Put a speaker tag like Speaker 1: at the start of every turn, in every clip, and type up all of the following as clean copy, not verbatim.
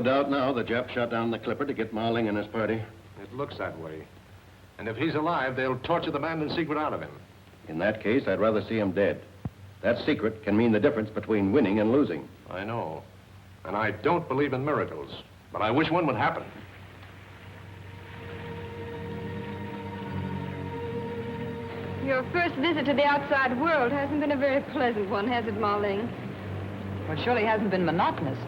Speaker 1: No doubt now the Japs shot down the clipper to get Ma Ling and his party.
Speaker 2: It looks that way. And if he's alive, they'll torture the man in secret out of him.
Speaker 1: In that case, I'd rather see him dead. That secret can mean the difference between winning and losing.
Speaker 2: I know. And I don't believe in miracles, but I wish one would happen.
Speaker 3: Your first visit to the outside world hasn't been a very pleasant one, has it, Ma Ling?
Speaker 4: Well, it surely hasn't been monotonous.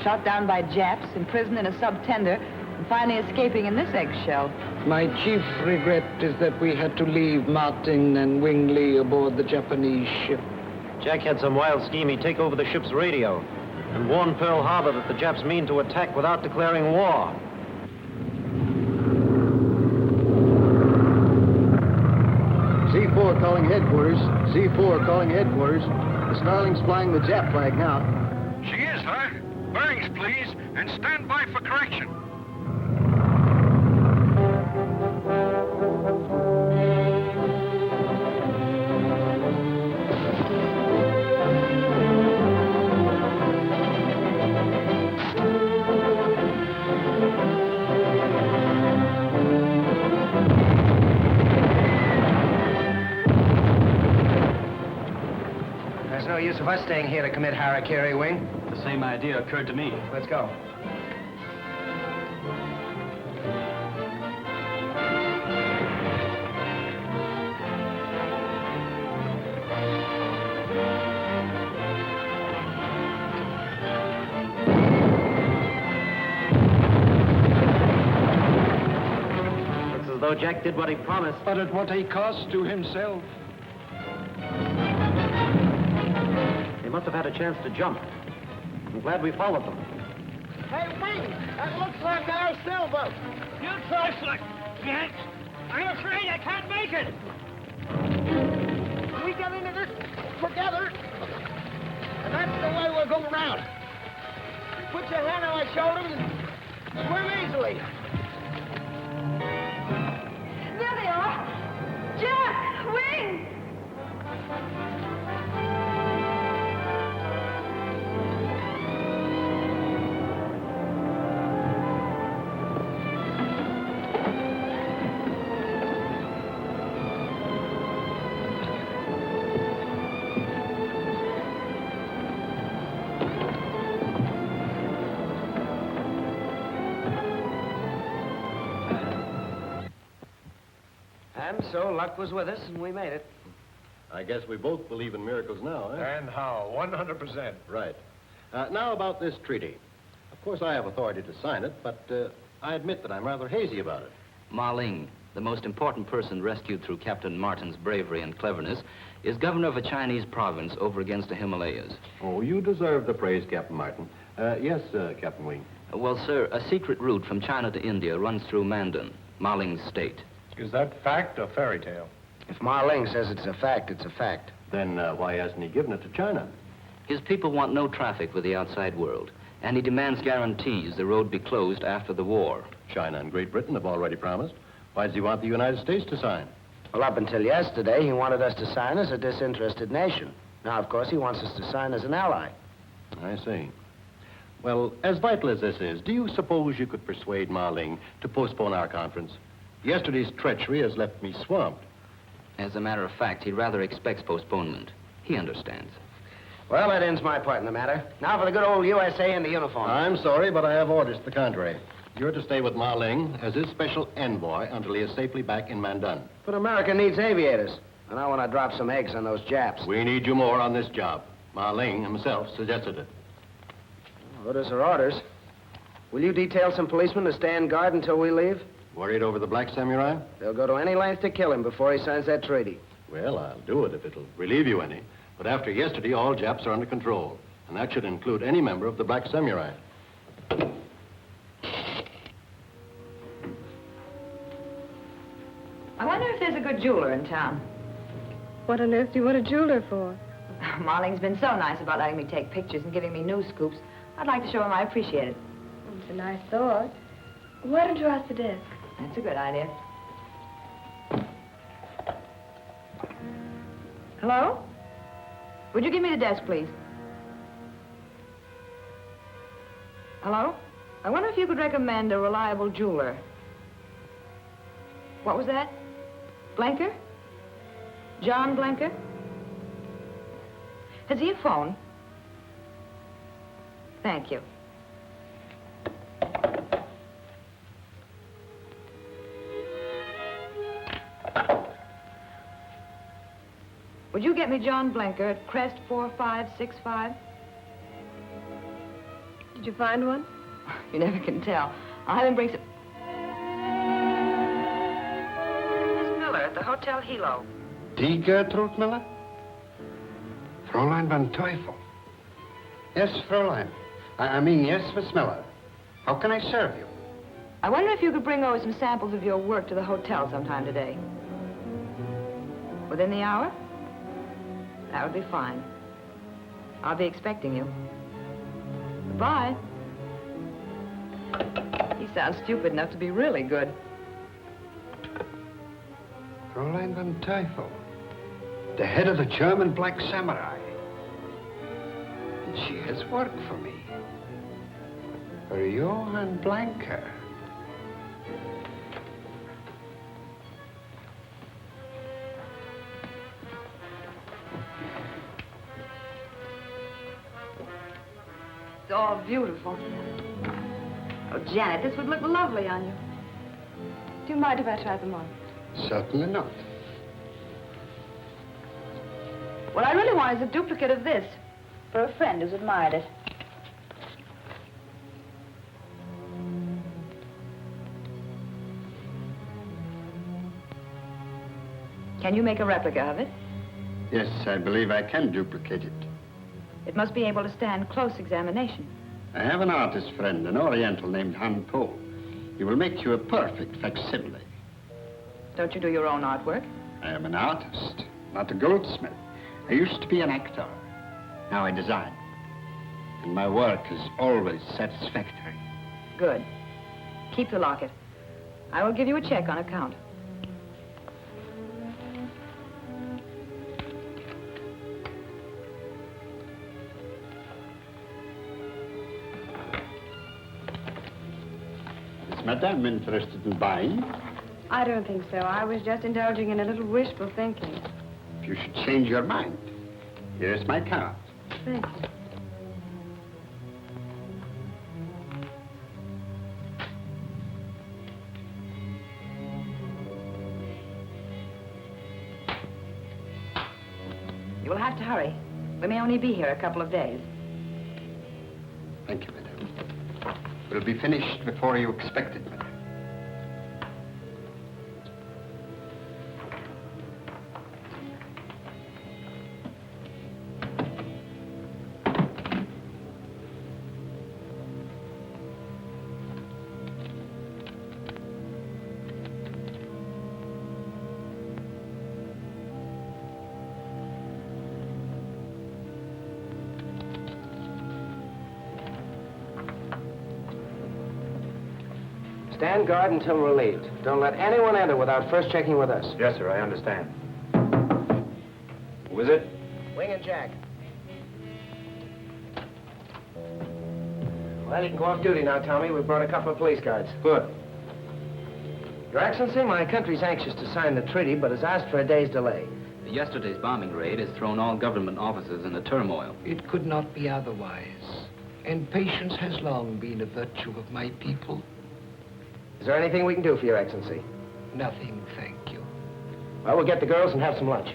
Speaker 4: Shot down by Japs, imprisoned in a sub-tender, and finally escaping in this eggshell.
Speaker 5: My chief regret is that we had to leave Martin and Wing Lee aboard the Japanese ship.
Speaker 6: Jack had some wild scheme he'd take over the ship's radio and warn Pearl Harbor that the Japs mean to attack without declaring war.
Speaker 7: C4 calling headquarters. C4 calling headquarters. The Starling's flying the Jap flag now.
Speaker 8: She is, huh? Bearings, please, and stand by for correction.
Speaker 9: There's no use of us staying here to commit harakiri, Wing.
Speaker 6: The same idea occurred to me.
Speaker 9: Let's go.
Speaker 6: Looks as though Jack did what he promised.
Speaker 5: But at what a cost to himself.
Speaker 6: They must have had a chance to jump. I'm glad we followed them.
Speaker 10: Hey, Wing, that looks like our sailboat.
Speaker 8: You try, Slick. Yanks, I'm afraid I can't make it.
Speaker 10: We get into this together, and that's the way we'll go around. Put your hand on my shoulder and swim easily.
Speaker 3: There they are! Jack! Wing!
Speaker 9: And so luck was with us, and we made it.
Speaker 1: I guess we both believe in miracles now, eh?
Speaker 2: And how? 100%.
Speaker 1: Right. Now about this treaty. Of course, I have authority to sign it, but I admit that I'm rather hazy about it.
Speaker 11: Ma Ling, the most important person rescued through Captain Martin's bravery and cleverness, is governor of a Chinese province over against the Himalayas.
Speaker 1: Oh, you deserve the praise, Captain Martin. Yes, Captain Wing.
Speaker 11: Well, sir, a secret route from China to India runs through Mandan, Ma Ling's state.
Speaker 2: Is that fact or fairy tale?
Speaker 9: If Ma Ling says it's a fact, it's a fact.
Speaker 1: Then why hasn't he given it to China?
Speaker 11: His people want no traffic with the outside world, and he demands guarantees the road be closed after the war.
Speaker 1: China and Great Britain have already promised. Why does he want the United States to sign?
Speaker 9: Well, up until yesterday, he wanted us to sign as a disinterested nation. Now, of course, he wants us to sign as an ally.
Speaker 1: I see. Well, as vital as this is, do you suppose you could persuade Ma Ling to postpone our conference? Yesterday's treachery has left me swamped.
Speaker 11: As a matter of fact, he rather expects postponement. He understands.
Speaker 9: Well, that ends my part in the matter. Now for the good old USA and the uniform.
Speaker 1: I'm sorry, but I have orders to the contrary. You're to stay with Ma Ling as his special envoy until he is safely back in Mandan.
Speaker 9: But America needs aviators. And I want to drop some eggs on those Japs.
Speaker 1: We need you more on this job. Ma Ling himself suggested it.
Speaker 9: Orders are orders. Will you detail some policemen to stand guard until we leave?
Speaker 1: Worried over the black samurai?
Speaker 9: They'll go to any length to kill him before he signs that treaty.
Speaker 1: Well, I'll do it if it'll relieve you any. But after yesterday, all Japs are under control. And that should include any member of the black samurai.
Speaker 4: I wonder if there's a good jeweler in town.
Speaker 3: What on earth do you want a jeweler for?
Speaker 4: Ma Ling's been so nice about letting me take pictures and giving me news scoops. I'd like to show him I appreciate it.
Speaker 3: It's a nice thought. Why don't you ask the desk?
Speaker 4: That's a good idea. Hello? Would you give me the desk, please? Hello? I wonder if you could recommend a reliable jeweler. What was that? Blenker? John Blenker? Has he a phone? Thank you. Would you get me John Blenker at Crest 4565?
Speaker 3: Did you find one?
Speaker 4: You never can tell. I'll have him bring some... Miss Miller at the Hotel Hilo.
Speaker 12: Die Gertrude Miller? Fräulein van Teufel. Yes, Fräulein. I mean, yes, Miss Miller. How can I serve you?
Speaker 4: I wonder if you could bring over some samples of your work to the hotel sometime today. Within the hour? That would be fine. I'll be expecting you. Goodbye. He sounds stupid enough to be really good.
Speaker 12: Fräulein van Teufel. The head of the German Black Samurai. And she has work for me. For Johann Blanker.
Speaker 4: It's all beautiful. Oh, Janet, this would look lovely on you.
Speaker 3: Do you mind if I try them on?
Speaker 12: Certainly not.
Speaker 4: What I really want is a duplicate of this for a friend who's admired it. Can you make a replica of it?
Speaker 12: Yes, I believe I can duplicate it.
Speaker 4: It must be able to stand close examination.
Speaker 12: I have an artist friend, an Oriental named Han Po. He will make you a perfect facsimile.
Speaker 4: Don't you do your own artwork?
Speaker 12: I am an artist, not a goldsmith. I used to be an actor. Now I design. And my work is always satisfactory.
Speaker 4: Good. Keep the locket. I will give you a check on account.
Speaker 12: Is Madame interested in buying?
Speaker 3: I don't think so. I was just indulging in a little wishful thinking.
Speaker 12: If you should change your mind, here is my card.
Speaker 3: Thank you.
Speaker 4: You will have to hurry. We may only be here a couple of days.
Speaker 12: Thank you, Madame. We'll be finished before you expect it, Madame.
Speaker 10: Stand guard until relieved. Don't let anyone enter without first checking with us.
Speaker 2: Yes, sir, I understand. Who is it?
Speaker 10: Smilin Jack. Well, you can go off duty now, Tommy. We've brought a couple of police guards.
Speaker 2: Good.
Speaker 10: Your Excellency, my country's anxious to sign the treaty, but has asked for a day's delay.
Speaker 11: Yesterday's bombing raid has thrown all government offices into turmoil.
Speaker 5: It could not be otherwise. And patience has long been a virtue of my people.
Speaker 10: Is there anything we can do for Your Excellency?
Speaker 5: Nothing, thank you.
Speaker 10: Well, we'll get the girls and have some lunch.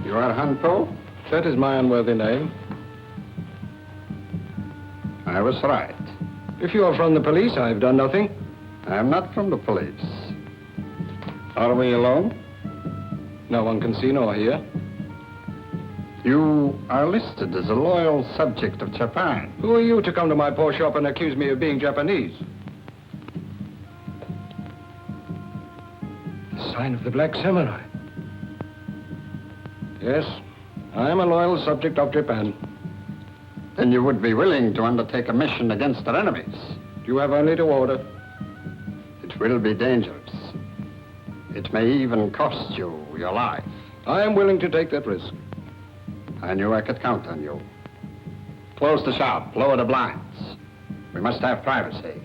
Speaker 12: You are Han Po?
Speaker 5: That is my unworthy name.
Speaker 12: I was right.
Speaker 5: If you are from the police, I've done nothing.
Speaker 12: I am not from the police. Are we alone?
Speaker 5: No one can see nor hear.
Speaker 12: You are listed as a loyal subject of Japan.
Speaker 5: Who are you to come to my poor shop and accuse me of being Japanese? The sign of the Black Samurai. Yes, I am a loyal subject of Japan.
Speaker 12: Then you would be willing to undertake a mission against their enemies.
Speaker 5: You have only to order.
Speaker 12: It will be dangerous. It may even cost you your life.
Speaker 5: I am willing to take that risk.
Speaker 12: I knew I could count on you. Close the shop, lower the blinds. We must have privacy.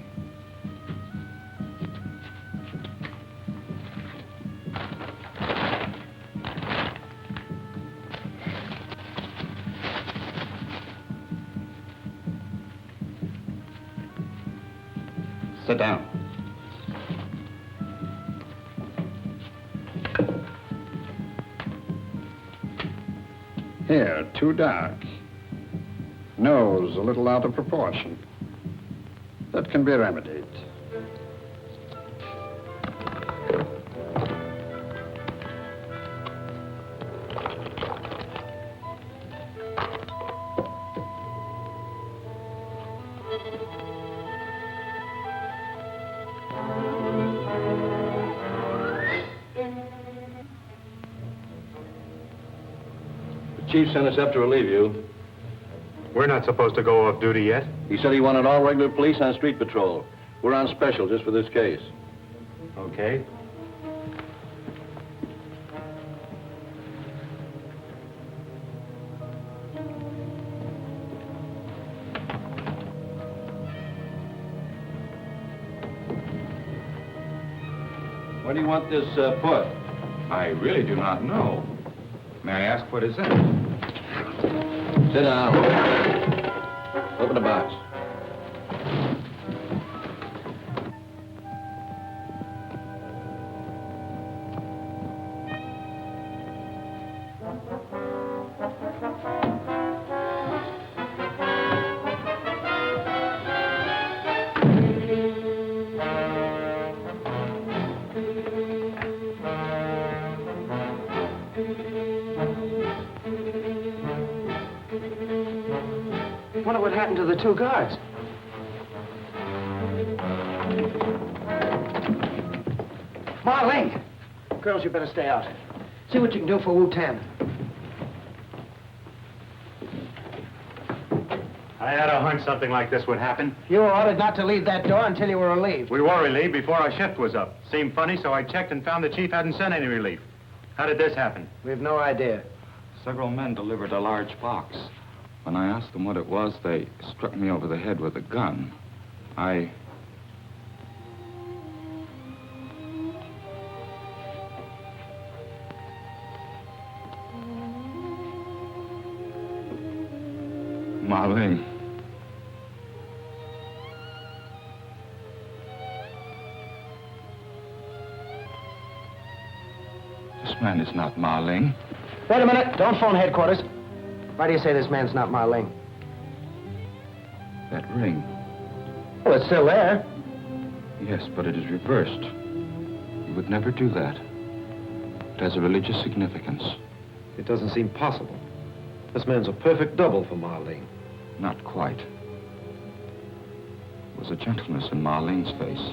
Speaker 12: Sit down. Here, too dark. Nose a little out of proportion. That can be remedied.
Speaker 2: Chief sent us up to relieve you.
Speaker 13: We're not supposed to go off duty yet.
Speaker 2: He said he wanted all regular police on street patrol. We're on special just for this case.
Speaker 13: Okay.
Speaker 2: Where do you want this put?
Speaker 14: I really do not know. May I ask what is in it?
Speaker 2: Sit down. Open the box.
Speaker 10: Wonder what happened to the two guards. Marlene! Girls, you better stay out. See what you can do for Wu-Tan.
Speaker 13: I had a hunch something like this would happen.
Speaker 10: You were ordered not to leave that door until you were relieved.
Speaker 13: We were relieved before our shift was up. Seemed funny, so I checked and found the chief hadn't sent any relief. How did this happen?
Speaker 10: We have no idea.
Speaker 14: Several men delivered a large box. When I asked them what it was, they struck me over the head with a gun. Marlene. This man is not Marlene.
Speaker 10: Wait a minute. Don't phone headquarters. Why do you say this man's not Marlene?
Speaker 14: That ring.
Speaker 10: Well, it's still there.
Speaker 14: Yes, but it is reversed. You would never do that. It has a religious significance.
Speaker 2: It doesn't seem possible. This man's a perfect double for Marlene.
Speaker 14: Not quite. There was a gentleness in Marlene's face.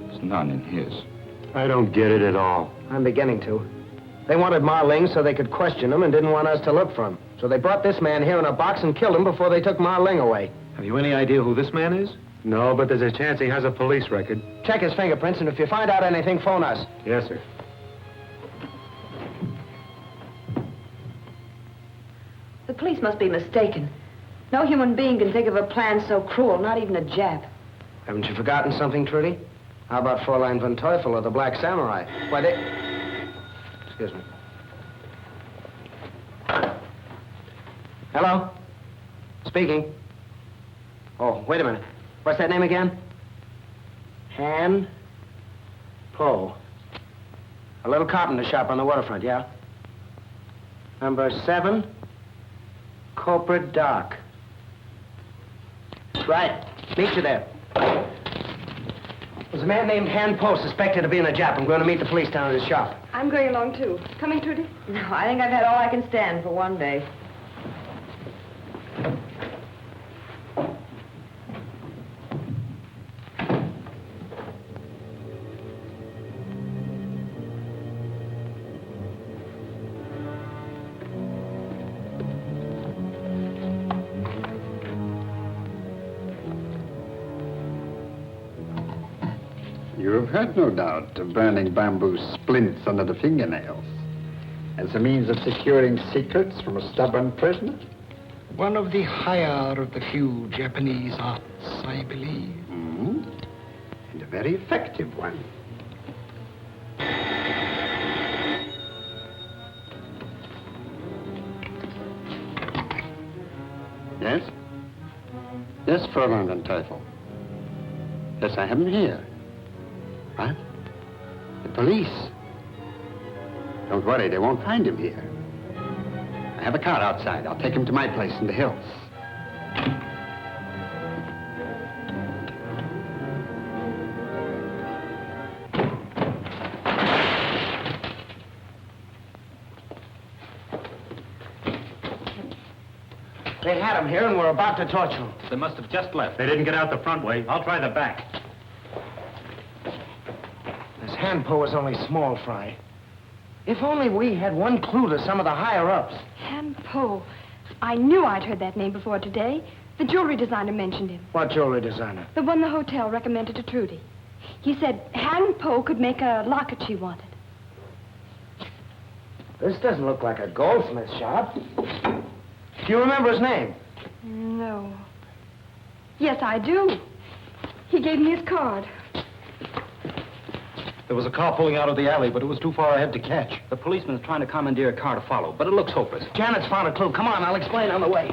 Speaker 14: There's none in his.
Speaker 13: I don't get it at all.
Speaker 10: I'm beginning to. They wanted Marling so they could question him and didn't want us to look for him. So they brought this man here in a box and killed him before they took Marling away.
Speaker 2: Have you any idea who this man is?
Speaker 13: No, but there's a chance he has a police record.
Speaker 10: Check his fingerprints, and if you find out anything, phone us.
Speaker 13: Yes, sir.
Speaker 4: The police must be mistaken. No human being can think of a plan so cruel, not even a Jap.
Speaker 10: Haven't you forgotten something, Trudy? How about Fräulein von Teufel or the Black Samurai? Why, they... Excuse me. Hello? Speaking. Oh, wait a minute. What's that name again? Han Po. A little carpenter shop on the waterfront, yeah? Number 7, Corporate Dock. Right. Meet you there. There's a man named Han Po suspected of being a Jap. I'm going to meet the police down at his shop.
Speaker 3: I'm going along, too. Coming, Trudy?
Speaker 4: No, I think I've had all I can stand for one day.
Speaker 12: You've heard, no doubt, of burning bamboo splints under the fingernails as a means of securing secrets from a stubborn prisoner.
Speaker 5: One of the higher of the few Japanese arts, I believe.
Speaker 12: And a very effective one. Yes? Yes, Fräulein Van Teufel. Yes, I have him here. What? The police? Don't worry, they won't find him here. I have a car outside. I'll take him to my place in the hills.
Speaker 10: They had him here and were about to torture him.
Speaker 13: They must have just left. They didn't get out the front way. I'll try the back.
Speaker 10: This hand pull was only small fry. If only we had one clue to some of the higher-ups.
Speaker 3: Han Po. I knew I'd heard that name before today. The jewelry designer mentioned him.
Speaker 10: What jewelry designer?
Speaker 3: The one the hotel recommended to Trudy. He said Han Po could make a locket she wanted.
Speaker 10: This doesn't look like a goldsmith shop. Do you remember his name?
Speaker 3: No. Yes, I do. He gave me his card.
Speaker 6: There was a car pulling out of the alley, but it was too far ahead to catch.
Speaker 11: The policeman is trying to commandeer a car to follow, but it looks hopeless.
Speaker 10: Janet's found a clue. Come on, I'll explain on the way.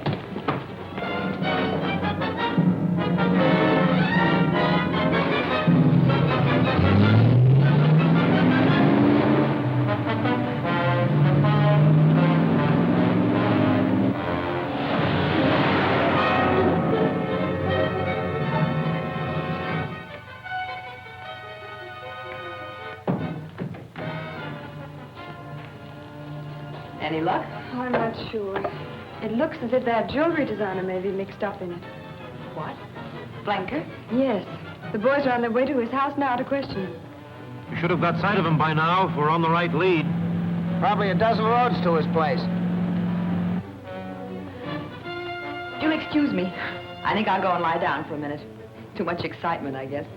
Speaker 4: Any luck?
Speaker 3: I'm not sure. It looks as if that jewelry designer may be mixed up in it.
Speaker 4: What? Blanker?
Speaker 3: Yes. The boys are on their way to his house now to question him.
Speaker 6: You should have got sight of him by now if we're on the right lead.
Speaker 10: Probably a dozen roads to his place.
Speaker 4: You'll excuse me. I think I'll go and lie down for a minute. Too much excitement, I guess.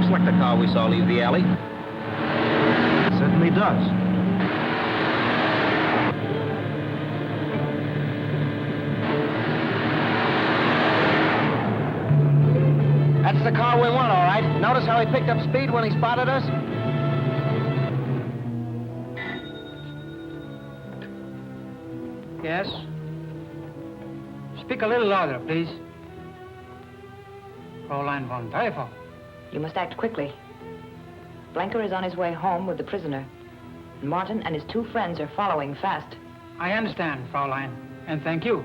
Speaker 6: Like the car we saw leave the alley. It certainly does.
Speaker 10: That's the car we want, all right. Notice how he picked up speed when he spotted us?
Speaker 15: Yes? Speak a little louder, please. Fräulein Van Teufel.
Speaker 4: You must act quickly. Blanker is on his way home with the prisoner. Martin and his two friends are following fast.
Speaker 15: I understand, Fräulein, and thank you.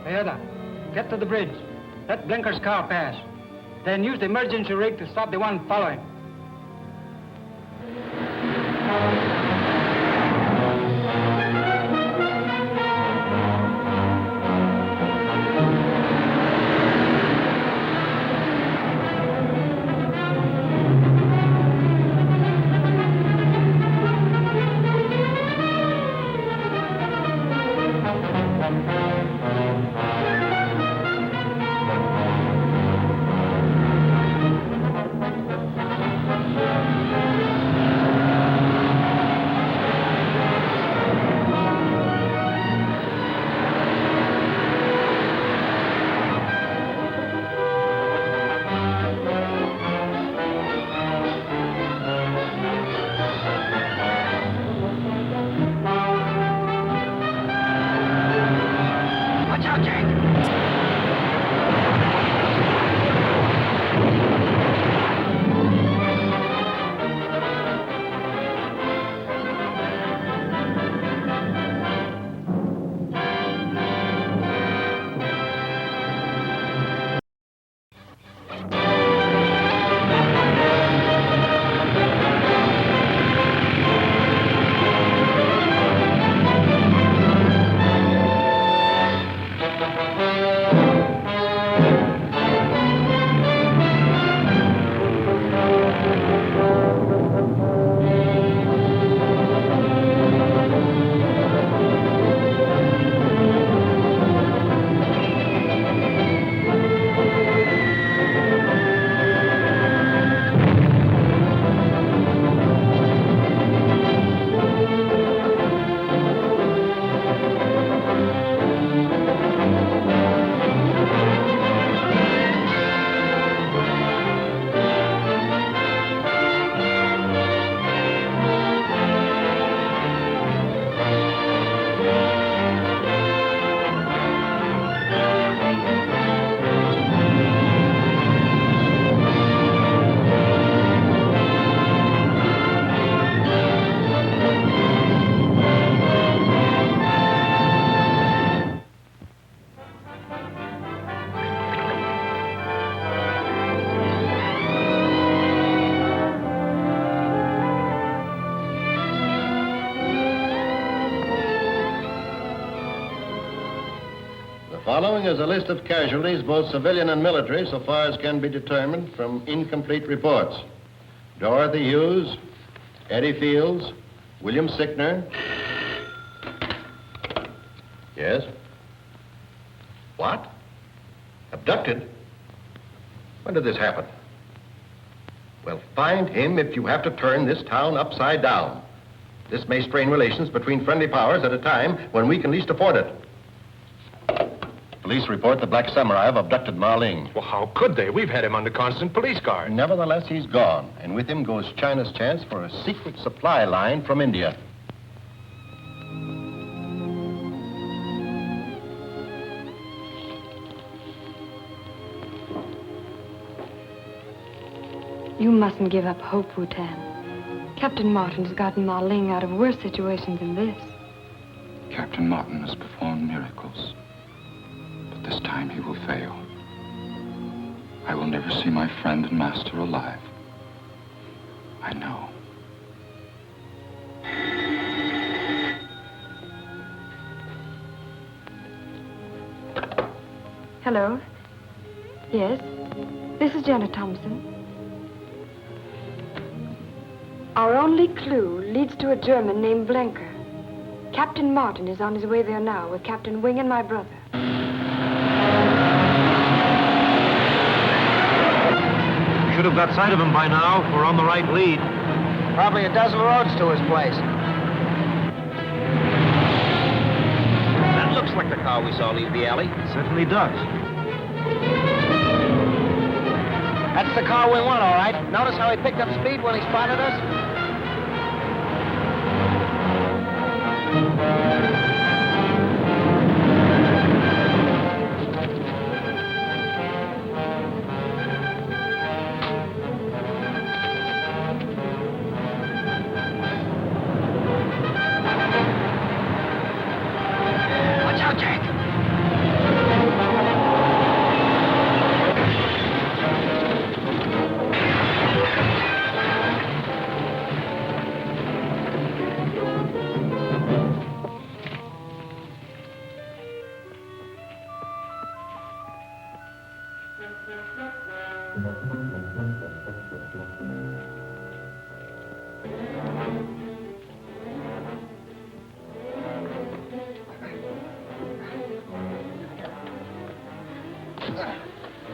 Speaker 15: Toyota, get to the bridge. Let Blanker's car pass. Then use the emergency rig to stop the one following.
Speaker 1: following is a list of casualties, both civilian and military, so far as can be determined from incomplete reports. Dorothy Hughes, Eddie Fields, William Sickner. Yes? What? Abducted? When did this happen? Well, find him if you have to turn this town upside down. This may strain relations between friendly powers at a time when we can least afford it. Police report the Black Samurai have abducted Ma Ling.
Speaker 2: Well, how could they? We've had him under constant police guard.
Speaker 1: Nevertheless, he's gone, and with him goes China's chance for a secret supply line from India.
Speaker 3: You mustn't give up hope, Wu-Tan. Captain Martin's gotten Ma Ling out of worse situations than this.
Speaker 14: Captain Martin has performed miracles. But this time he will fail. I will never see my friend and master alive. I know.
Speaker 3: Hello? Yes? This is Janet Thompson. Our only clue leads to a German named Blenker. Captain Martin is on his way there now with Captain Wing and my brother.
Speaker 6: We should have got sight of him by now. We're on the right lead.
Speaker 10: Probably a dozen roads to his place.
Speaker 6: That looks like the car we saw leave the alley. It certainly does.
Speaker 10: That's the car we want, all right. Notice how he picked up speed when he spotted us? Watch out, Jack.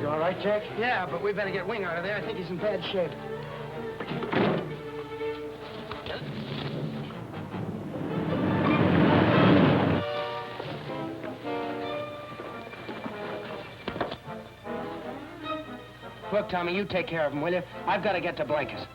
Speaker 10: You all right, Jack? Yeah, but we better get Wing out of there. I think he's in bad shape. Look, Tommy, you take care of him, will you? I've got to get to Blankers.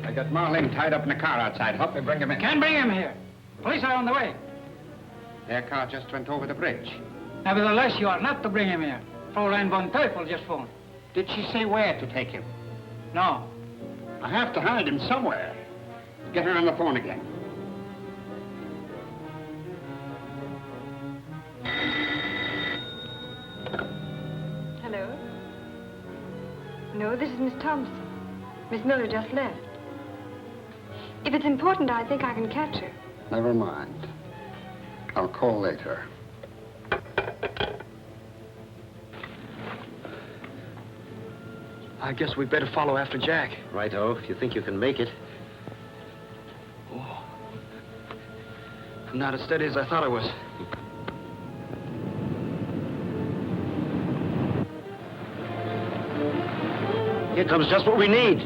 Speaker 12: I got Ma Ling tied up in a car outside. Help me bring him in.
Speaker 15: Can't bring him here. Police are on the way.
Speaker 12: Their car just went over the bridge.
Speaker 15: Nevertheless, you are not to bring him here. Fräulein von Teufel just phoned.
Speaker 12: Did she say where to take him?
Speaker 15: No.
Speaker 12: I have to hide him somewhere. Get her on the phone again.
Speaker 3: Hello? No, this is Miss Thompson. Miss Miller just left. If it's important, I think I can catch her.
Speaker 12: Never mind. I'll call later.
Speaker 10: I guess we'd better follow after Jack.
Speaker 6: Righto, if you think you can make it.
Speaker 10: Oh. I'm not as steady as I thought I was.
Speaker 6: Here comes just what we need.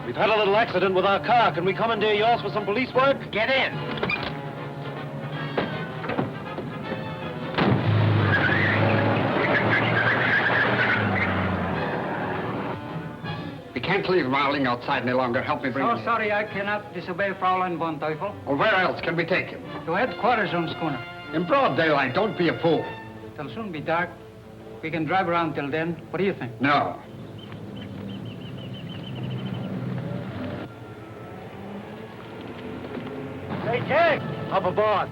Speaker 6: We've had a little accident with our car. Can we commandeer yours for some police work?
Speaker 10: Get in.
Speaker 12: You can't leave Ma Ling outside any longer. Help me bring him
Speaker 15: So
Speaker 12: in.
Speaker 15: sorry I cannot disobey Fräulein von Teufel.
Speaker 12: Well, where else can we take him?
Speaker 15: To headquarters on schooner.
Speaker 12: In broad daylight. Don't be a fool.
Speaker 15: It'll soon be dark. We can drive around till then. What do you think?
Speaker 12: No.
Speaker 6: Hey, Jack! Up aboard.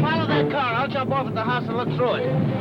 Speaker 6: Follow that car. I'll jump off at the house and look through it.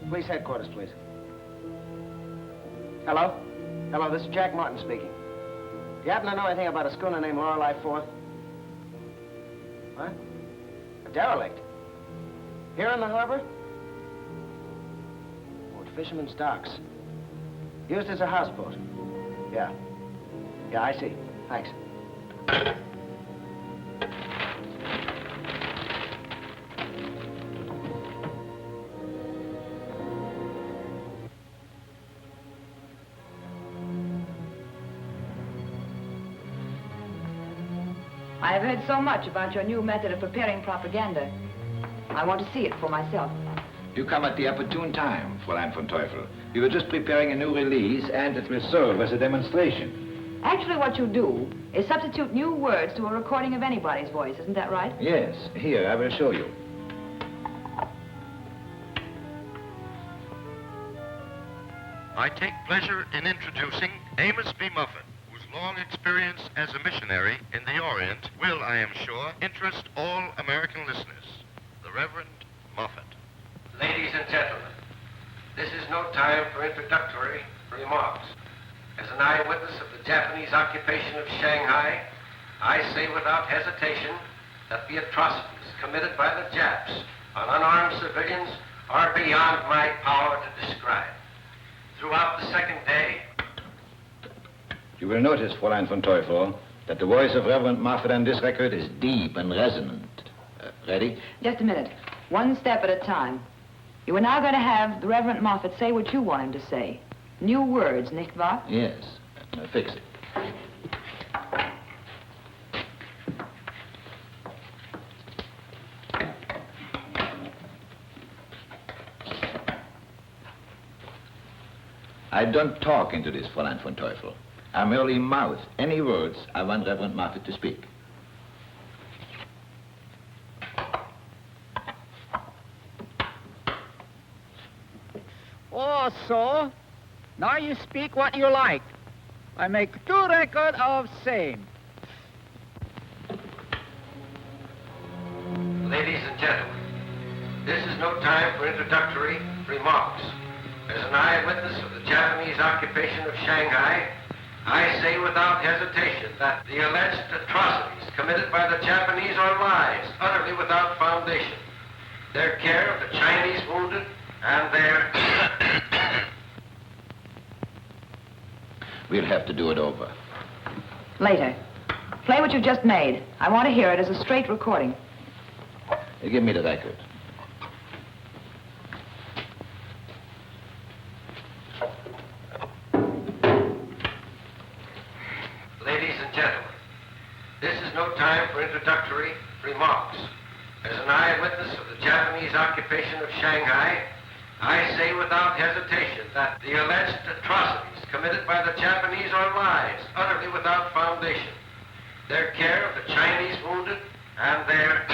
Speaker 10: Police headquarters, please. Hello? Hello, this is Jack Martin speaking. Do you happen to know anything about a schooner named Lorelei Fourth? What? A derelict? Here in the harbor? Oh, at Fisherman's Docks. Used as a houseboat. Yeah. Yeah, I see. Thanks.
Speaker 4: I have heard so much about your new method of preparing propaganda. I want to see it for myself.
Speaker 16: You come at the opportune time, Fräulein von Teufel. We were just preparing a new release, and it will serve as a demonstration.
Speaker 4: Actually, what you do is substitute new words to a recording of anybody's voice. Isn't that right?
Speaker 16: Yes, here, I will show you.
Speaker 17: I take pleasure in introducing Amos B. Muffet, whose long experience as a missionary in the Orient will, I am sure, interest all American listeners. The Reverend Muffet.
Speaker 18: Ladies and gentlemen, this is no time for introductory remarks. As an eyewitness of the Japanese occupation of Shanghai, I say without hesitation that the atrocities committed by the Japs on unarmed civilians are beyond my power to describe. Throughout the second day,
Speaker 16: You will notice, Fräulein von Teufel, that the voice of Reverend Muffet on this record is deep and resonant. Ready?
Speaker 4: Just a minute. One step at a time. You are now going to have the Reverend Moffat say what you want him to say. New words, nicht wahr?
Speaker 16: Yes. Fix it. I don't talk into this, Fräulein von Teufel. I merely mouth any words I want Reverend Muffet to speak.
Speaker 5: Oh, so? Now you speak what you like. I make two record of same.
Speaker 18: ladies and gentlemen, this is no time for introductory remarks. As an eyewitness of the Japanese occupation of Shanghai, I say without hesitation that the alleged atrocities committed by the Japanese are lies, utterly without foundation. Their care of the Chinese wounded and their...
Speaker 16: We'll have to do it over.
Speaker 4: Later. Play what you've just made. I want to hear it as a straight recording.
Speaker 16: Give me the record.
Speaker 18: Ladies and gentlemen, this is no time for introductory remarks. As an eyewitness of the Japanese occupation of Shanghai, I say without hesitation that the alleged atrocities committed committed by the Japanese are lies, utterly without foundation. Their care of the Chinese wounded and their...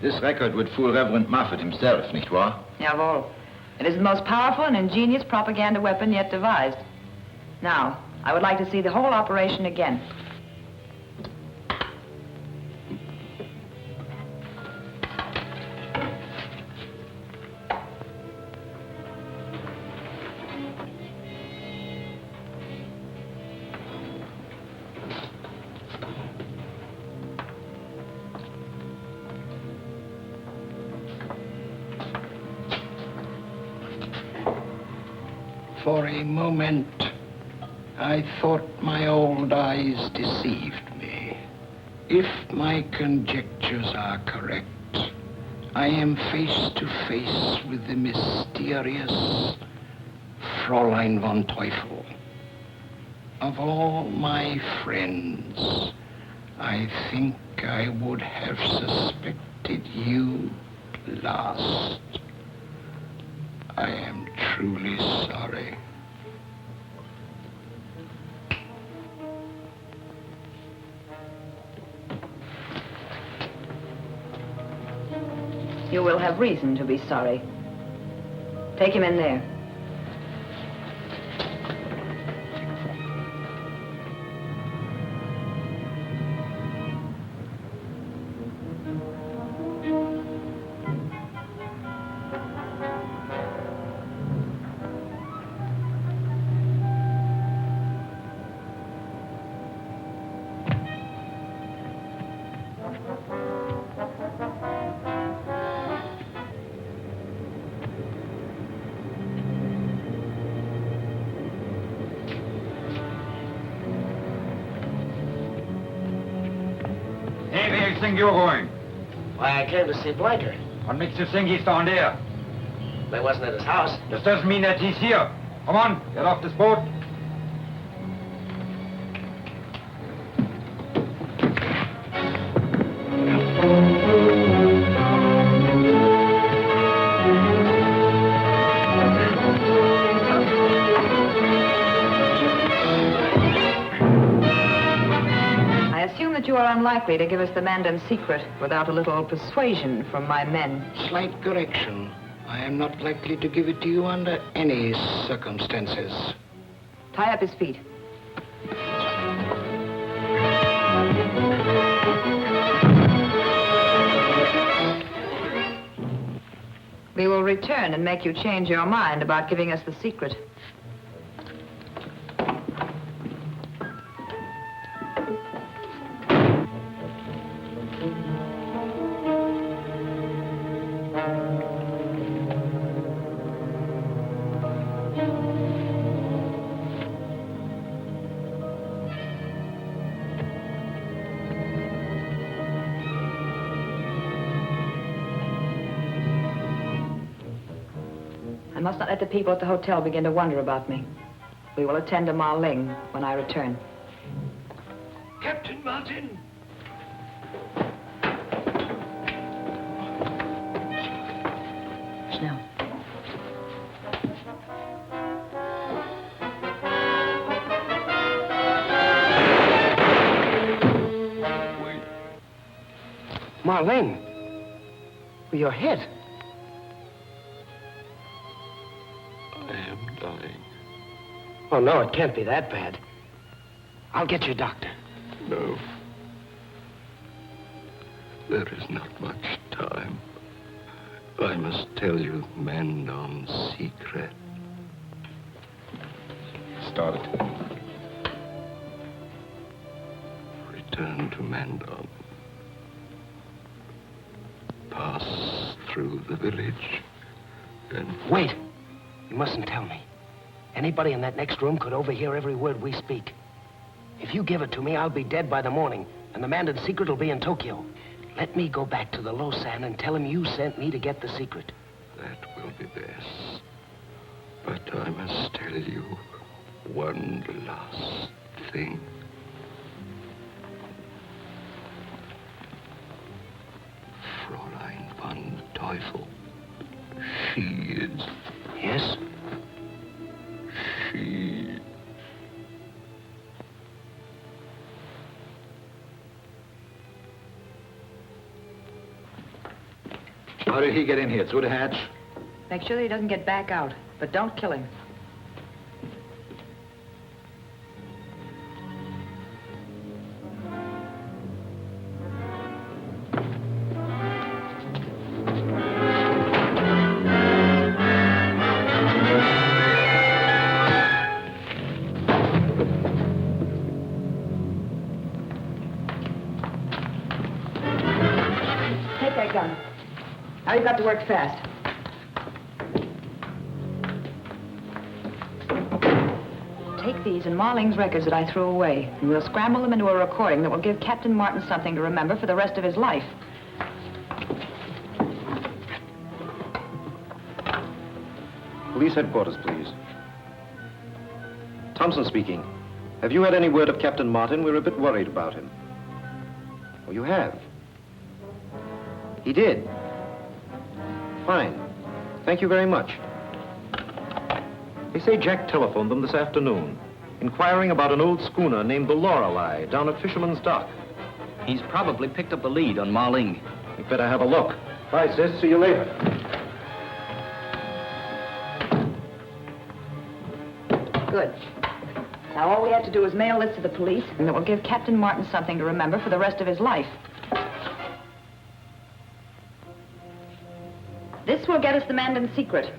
Speaker 16: This record would fool Reverend Moffat himself, nicht wahr?
Speaker 4: Jawohl. It is the most powerful and ingenious propaganda weapon yet devised. Now, I would like to see the whole operation again.
Speaker 5: For a moment, I thought my old eyes deceived me. If my conjectures are correct, I am face to face with the mysterious Fräulein von Teufel. Of all my friends, I think I would have suspected you last. I am truly sorry.
Speaker 4: You will have reason to be sorry. Take him in there.
Speaker 8: Hey, where you think you're going?
Speaker 10: Why, I came to see Blanker.
Speaker 8: What makes you think he's down there?
Speaker 10: I wasn't at his house.
Speaker 8: This doesn't mean that he's here. Come on, get off this boat.
Speaker 4: You are unlikely to give us the Mandan's secret without a little persuasion from my men.
Speaker 5: Slight correction. I am not likely to give it to you under any circumstances.
Speaker 4: Tie up his feet. We will return and make you change your mind about giving us the secret. I must not let the people at the hotel begin to wonder about me. We will attend to Ma Ling when I return.
Speaker 5: Captain Martin!
Speaker 4: Schnell.
Speaker 10: Marlene, you're hit.
Speaker 12: I am dying.
Speaker 10: Oh, no, it can't be that bad. I'll get you a doctor.
Speaker 12: No. There is not much time. I must tell you Mandon's secret.
Speaker 16: Start it.
Speaker 12: Return to Mandon. Pass through the village. And...
Speaker 10: Wait. You mustn't tell me. Anybody in that next room could overhear every word we speak. If you give it to me, I'll be dead by the morning, and the Mandan's secret will be in Tokyo. Let me go back to the Losan and tell him you sent me to get the secret.
Speaker 12: That will be best. But I must tell you one last thing. Fräulein von Teufel
Speaker 5: she is.
Speaker 10: Yes?
Speaker 5: She...
Speaker 2: How did he get in here? Through the hatch?
Speaker 4: Make sure that he doesn't get back out, but don't kill him. Take that gun. Now you've got to work fast. Take these and Marling's records that I threw away, and we'll scramble them into a recording that will give Captain Martin something to remember for the rest of his life.
Speaker 6: Police headquarters, please. Thompson speaking. Have you had any word of Captain Martin? We're a bit worried about him. Oh, you have? He did? Fine. Thank you very much. They say Jack telephoned them this afternoon, inquiring about an old schooner named the Lorelei down at Fisherman's Dock.
Speaker 11: He's probably picked up the lead on Ma Ling.
Speaker 6: You'd better have a look.
Speaker 10: Bye, sis. See you later.
Speaker 4: Good. Now all we have to do is mail this to the police, and it will give Captain Martin something to remember for the rest of his life. This will get us the Mandan secret.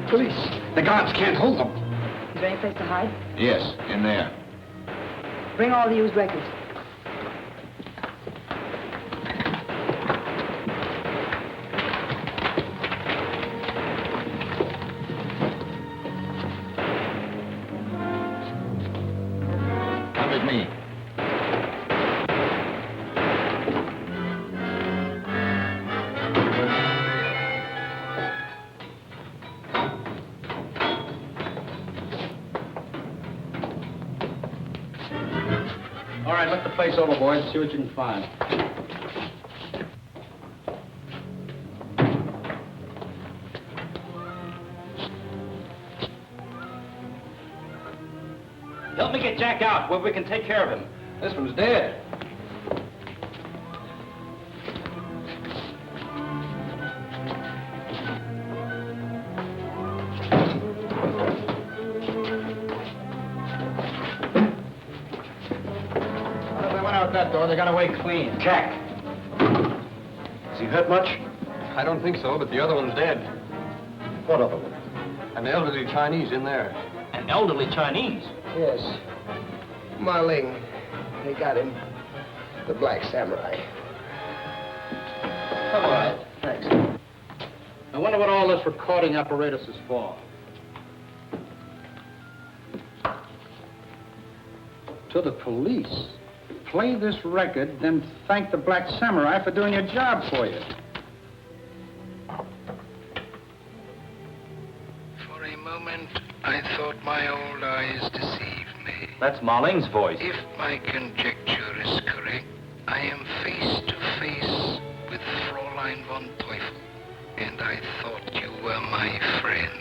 Speaker 5: Police. The guards can't hold them.
Speaker 4: Is there any place to hide?
Speaker 16: Yes, in there.
Speaker 4: Bring all the used records.
Speaker 16: Come with me.
Speaker 12: All right, look the place over, boys. See what you can find.
Speaker 15: Help me get Jack out where we can take care of him.
Speaker 12: This one's dead. Well, they went out that door. They got away clean.
Speaker 10: Jack. Is he hurt much?
Speaker 12: I don't think so, but the other one's dead.
Speaker 10: What other one?
Speaker 12: An elderly Chinese in there.
Speaker 15: An elderly Chinese?
Speaker 5: Yes. Ma Ling. They got him. The Black Samurai.
Speaker 12: All right, thanks. I wonder what all this recording apparatus is for. To the police. Play this record, then thank the Black Samurai for doing your job for you.
Speaker 5: For a moment, I thought my old eyes deceived me.
Speaker 6: That's Ma Ling's voice.
Speaker 5: If my conjecture is correct, I am face to face with Fräulein von Teufel, and I thought you were my friend.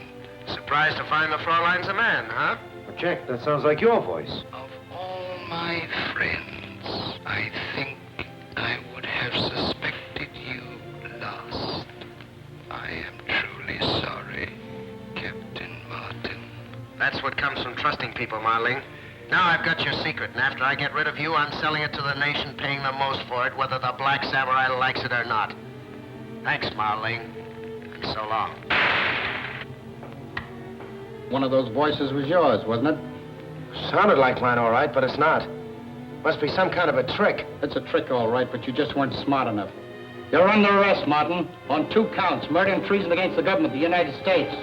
Speaker 18: Surprised to find the Fräulein's a man, huh?
Speaker 6: Jack, that sounds like your voice.
Speaker 5: Of all my friends, I think I would have suspected you last. I am truly sorry, Captain Martin.
Speaker 18: That's what comes from trusting people, Ma Ling. Now I've got your secret, and after I get rid of you, I'm selling it to the nation, paying the most for it, whether the Black Samurai likes it or not. Thanks, Ma Ling, and so long.
Speaker 12: One of those voices was yours, wasn't it?
Speaker 10: Sounded like mine, all right, but it's not. Must be some kind of a trick.
Speaker 12: It's a trick, all right, but you just weren't smart enough. You're under arrest, Martin, on 2 counts, murder and treason against the government of the United States.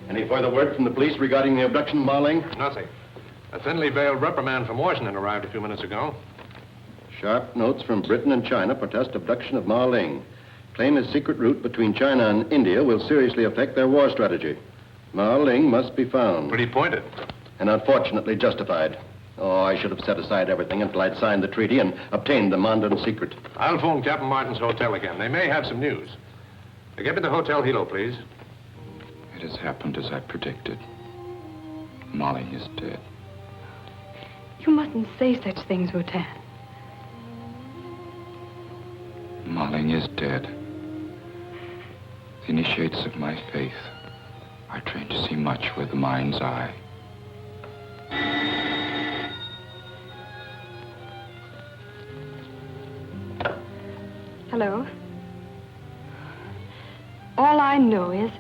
Speaker 1: Any further word from the police regarding the abduction of Marling?
Speaker 2: Nothing. A thinly veiled reprimand from Washington arrived a few minutes ago.
Speaker 1: Sharp notes from Britain and China protest abduction of Marling. Claim his secret route between China and India will seriously affect their war strategy. Marling must be found.
Speaker 2: Pretty pointed.
Speaker 1: And unfortunately justified. Oh, I should have set aside everything until I'd signed the treaty and obtained the Mandan secret.
Speaker 2: I'll phone Captain Martin's hotel again. They may have some news. Get me the Hotel Hilo, please.
Speaker 14: It has happened as I predicted. Molly is dead.
Speaker 3: You mustn't say such things, Rutan.
Speaker 14: Marling is dead. The initiates of my faith are trained to see much with the mind's eye.
Speaker 3: Hello? All I know is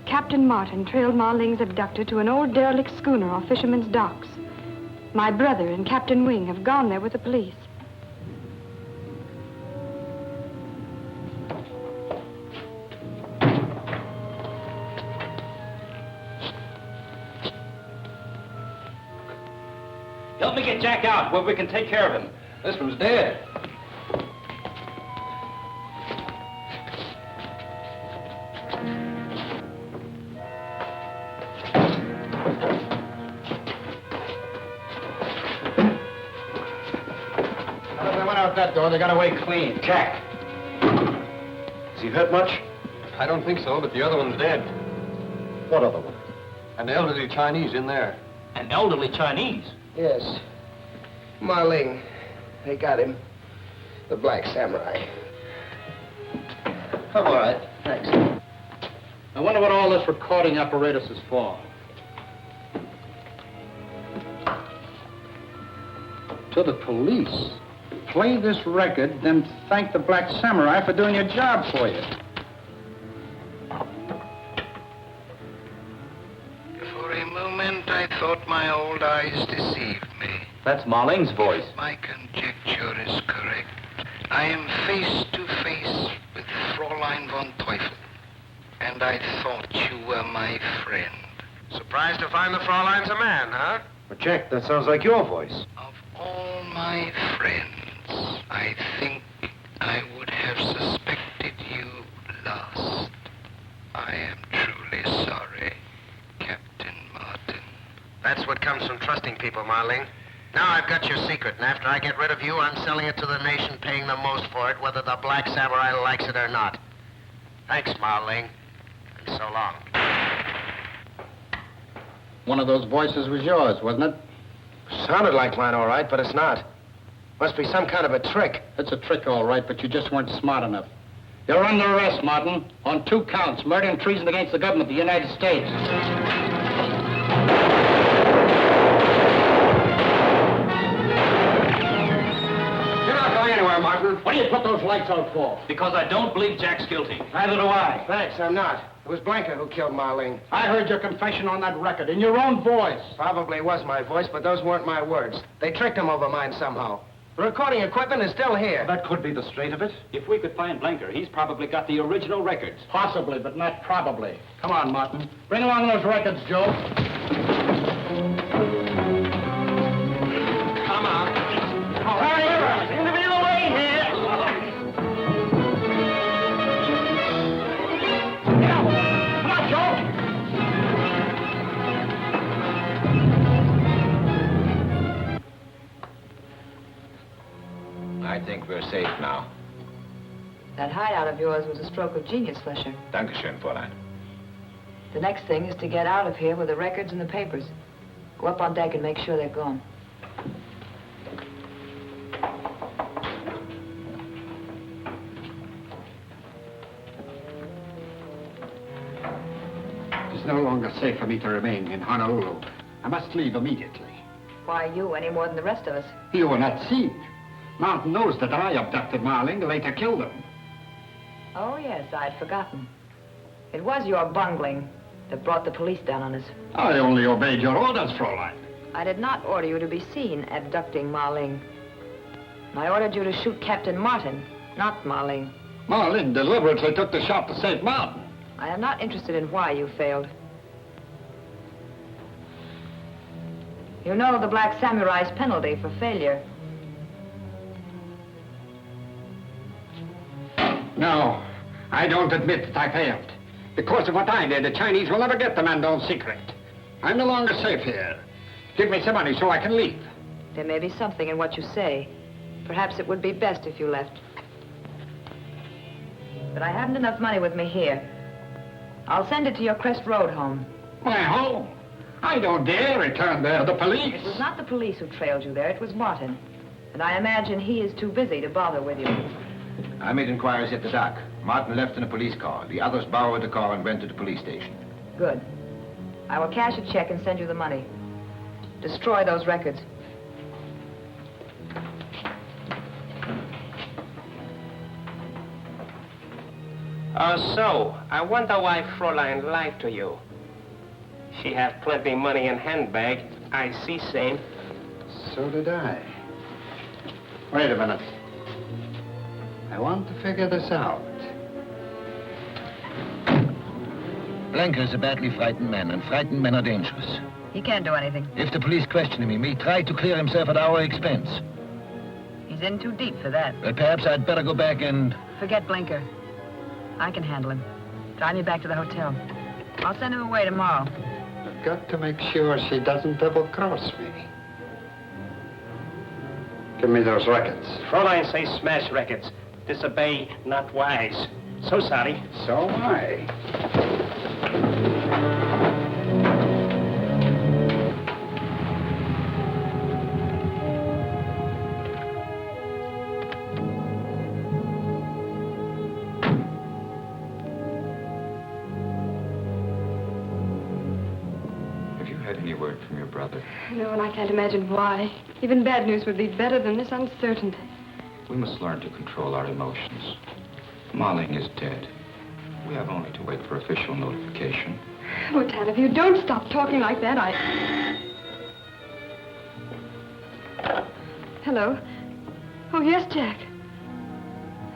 Speaker 3: Captain Martin trailed Marling's abductor to an old derelict schooner off Fisherman's Docks. My brother and Captain Wing have gone there with the police.
Speaker 11: Help me get Jack out where we can take care of him. This one's dead.
Speaker 10: That door, they got away clean. Jack.
Speaker 2: Is he hurt much? I don't think so, but the other one's dead.
Speaker 1: What other one?
Speaker 2: An elderly Chinese in there.
Speaker 11: An elderly Chinese?
Speaker 5: Yes. Marling. They got him. The black samurai.
Speaker 10: I'm all right. Thanks. I wonder what all this recording apparatus is for. To the police. Play this record, then thank the black samurai for doing your job for you.
Speaker 5: For a moment, I thought my old eyes deceived me.
Speaker 11: That's Marling's voice.
Speaker 5: My conjecture is correct. I am face to face with Fräulein von Teufel, and I thought you were my friend.
Speaker 18: Surprised to find the Fräulein's a man, huh?
Speaker 10: But Jack, that sounds like your voice.
Speaker 5: Of all my friends, I think I would have suspected you last. I am truly sorry, Captain Martin.
Speaker 18: That's what comes from trusting people, Marling. Now I've got your secret, and after I get rid of you, I'm selling it to the nation, paying the most for it, whether the black samurai likes it or not. Thanks, Marling, and so long.
Speaker 10: One of those voices was yours, wasn't it?
Speaker 18: Sounded like mine, all right, but it's not. Must be some kind of a trick.
Speaker 10: It's a trick, all right, but you just weren't smart enough. You're under arrest, Martin, on 2 counts, murder and treason against the government of the United States.
Speaker 18: You're not going anywhere, Martin.
Speaker 10: What do you put those lights out for?
Speaker 11: Because I don't believe Jack's guilty.
Speaker 10: Neither do I.
Speaker 18: Thanks, I'm not. It was Blanca who killed Marling.
Speaker 10: I heard your confession on that record, in your own voice.
Speaker 18: Probably was my voice, but those weren't my words. They tricked him over mine somehow.
Speaker 10: The recording equipment is still here.
Speaker 6: That could be the straight of it.
Speaker 11: If we could find Blanker, he's probably got the original records.
Speaker 5: Possibly, but not probably. Come on, Martin. Bring along those records, Joe.
Speaker 10: Come on. Hurry, seem to be the way here. Get out. Come on, Joe.
Speaker 16: I think we're safe now.
Speaker 4: That hideout of yours was a stroke of genius, Fletcher.
Speaker 16: Dankeschön, Fräulein.
Speaker 4: The next thing is to get out of here with the records and the papers. Go up on deck and make sure they're gone.
Speaker 12: It is no longer safe for me to remain in Honolulu. I must leave immediately.
Speaker 4: Why you any more than the rest of us?
Speaker 12: You were not seen. Martin knows that I abducted Marling, later killed him.
Speaker 4: Oh, yes, I'd forgotten. It was your bungling that brought the police down on us.
Speaker 12: I only obeyed your orders, Fräulein.
Speaker 4: I did not order you to be seen abducting Marling. I ordered you to shoot Captain Martin, not Marling.
Speaker 12: Marling deliberately took the shot to save Martin.
Speaker 4: I am not interested in why you failed. You know the Black Samurai's penalty for failure.
Speaker 12: No, I don't admit that I failed. Because of what I did, the Chinese will never get the Mandone's secret. I'm no longer safe here. Give me some money so I can leave.
Speaker 4: There may be something in what you say. Perhaps it would be best if you left. But I haven't enough money with me here. I'll send it to your Crest Road home.
Speaker 12: My home? I don't dare return there. The police.
Speaker 4: It was not the police who trailed you there. It was Martin. And I imagine he is too busy to bother with you.
Speaker 16: I made inquiries at the dock. Martin left in a police car. The others borrowed the car and went to the police station.
Speaker 4: Good. I will cash a check and send you the money. Destroy those records.
Speaker 18: So, I wonder why Fräulein lied to you. She have plenty money in handbag. I see same.
Speaker 12: So did I. Wait a minute. I want to figure this out.
Speaker 9: Blanker's a badly frightened man, and frightened men are dangerous.
Speaker 4: He can't do anything.
Speaker 9: If the police question him, he may try to clear himself at our expense.
Speaker 4: He's in too deep for that.
Speaker 9: But perhaps I'd better go back and...
Speaker 4: Forget Blinker. I can handle him. Drive me back to the hotel. I'll send him away tomorrow.
Speaker 12: I've got to make sure she doesn't double-cross me. Give me those records.
Speaker 18: Fräulein say smash records. Disobey, not wise. So sorry.
Speaker 12: So am I.
Speaker 14: Have you had any word from your brother?
Speaker 3: No, and I can't imagine why. Even bad news would be better than this uncertainty.
Speaker 14: We must learn to control our emotions. Marling is dead. We have only to wait for official notification.
Speaker 3: Rutan, if you don't stop talking like that, Hello? Oh, yes, Jack.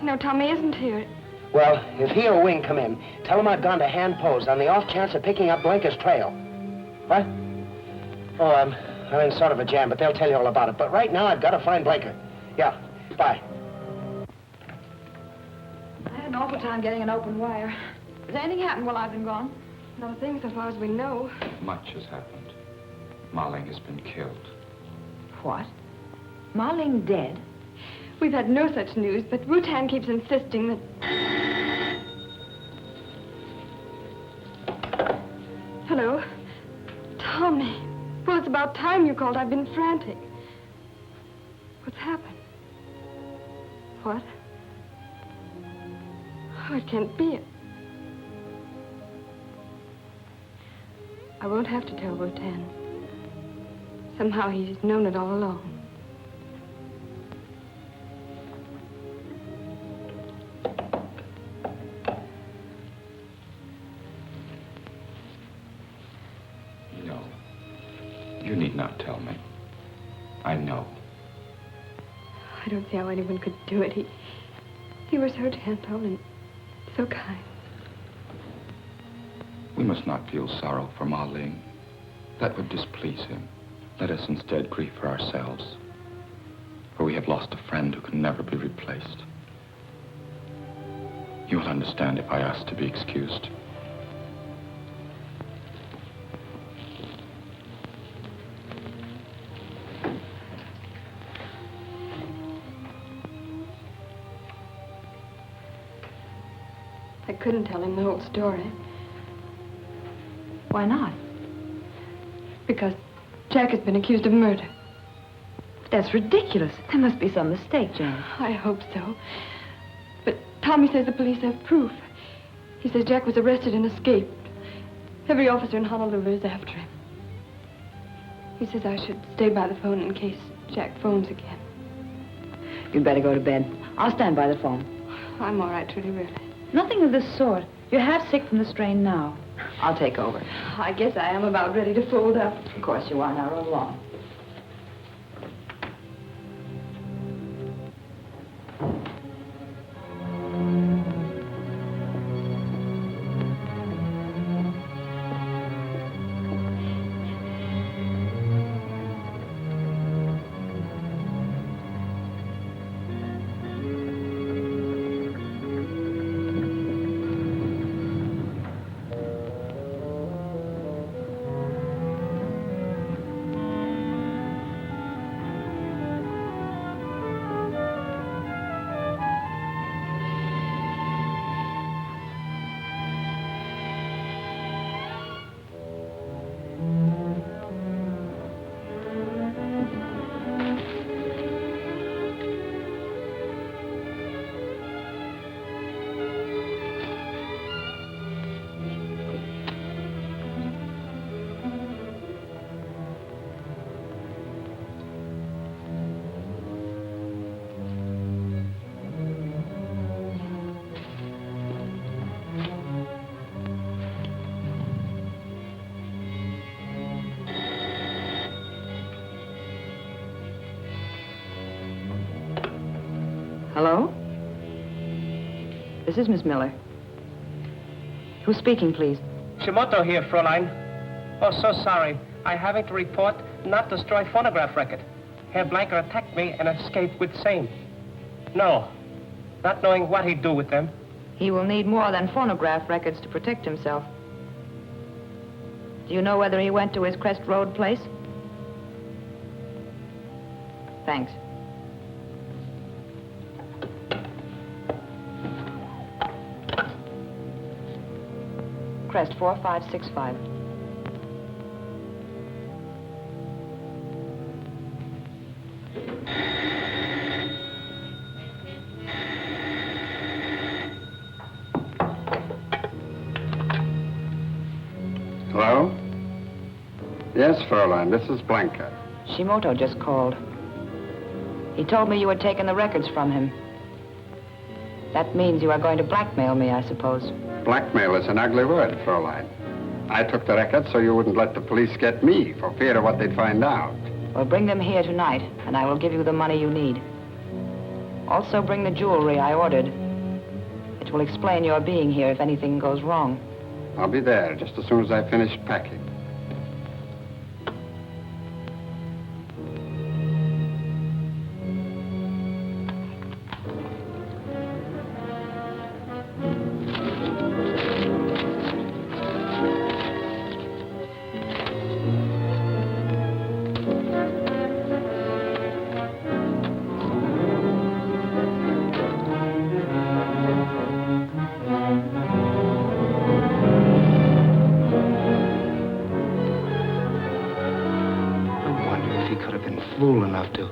Speaker 3: No, Tommy isn't here.
Speaker 10: Well, if he or Wing come in, tell him I've gone to hand pose on the off chance of picking up Blinker's trail. What? Oh, I'm in sort of a jam, but they'll tell you all about it. But right now, I've got to find Blinker. Yeah, bye.
Speaker 3: I had an awful time getting an open wire. Has anything happened while I've been gone? Not a thing so far as we know.
Speaker 14: Much has happened. Marling has been killed.
Speaker 4: What? Marling dead?
Speaker 3: We've had no such news, but Rutan keeps insisting that... Hello? Tommy. Well, it's about time you called. I've been frantic. What's happened? What? Oh, it can't be. I won't have to tell Rutan. Somehow he's known it all along.
Speaker 14: No. You need not tell me. I know.
Speaker 3: I don't see how anyone could do it. He was so gentle and so kind.
Speaker 14: We must not feel sorrow for Ma Ling. That would displease him. Let us instead grieve for ourselves. For we have lost a friend who can never be replaced. You will understand if I ask to be excused.
Speaker 3: I couldn't tell him the whole story.
Speaker 4: Why not?
Speaker 3: Because Jack has been accused of murder.
Speaker 4: That's ridiculous. There must be some mistake, Jane.
Speaker 3: I hope so. But Tommy says the police have proof. He says Jack was arrested and escaped. Every officer in Honolulu is after him. He says I should stay by the phone in case Jack phones again.
Speaker 4: You'd better go to bed. I'll stand by the phone.
Speaker 3: I'm all right, Trudy, really.
Speaker 4: Nothing of this sort. You're half sick from the strain now. I'll take over.
Speaker 3: I guess I am about ready to fold up.
Speaker 4: Of course you are. Now run along. Hello? This is Miss Miller. Who's speaking, please?
Speaker 19: Shimoto here, Fräulein. Oh, so sorry. I having to report not destroyed phonograph record. Herr Blanker attacked me and escaped with same. No, not knowing what he'd do with them.
Speaker 4: He will need more than phonograph records to protect himself. Do you know whether he went to his Crest Road place? Thanks. Crest 4565.
Speaker 12: Hello? Yes, Fräulein, this is Blanca.
Speaker 4: Shimoto just called. He told me you had taken the records from him. That means you are going to blackmail me, I suppose.
Speaker 12: Blackmail is an ugly word, Fräulein. I took the records so you wouldn't let the police get me for fear of what they'd find out.
Speaker 4: Well, bring them here tonight, and I will give you the money you need. Also bring the jewelry I ordered. It will explain your being here if anything goes wrong.
Speaker 12: I'll be there just as soon as I finish packing.
Speaker 5: Fool enough to.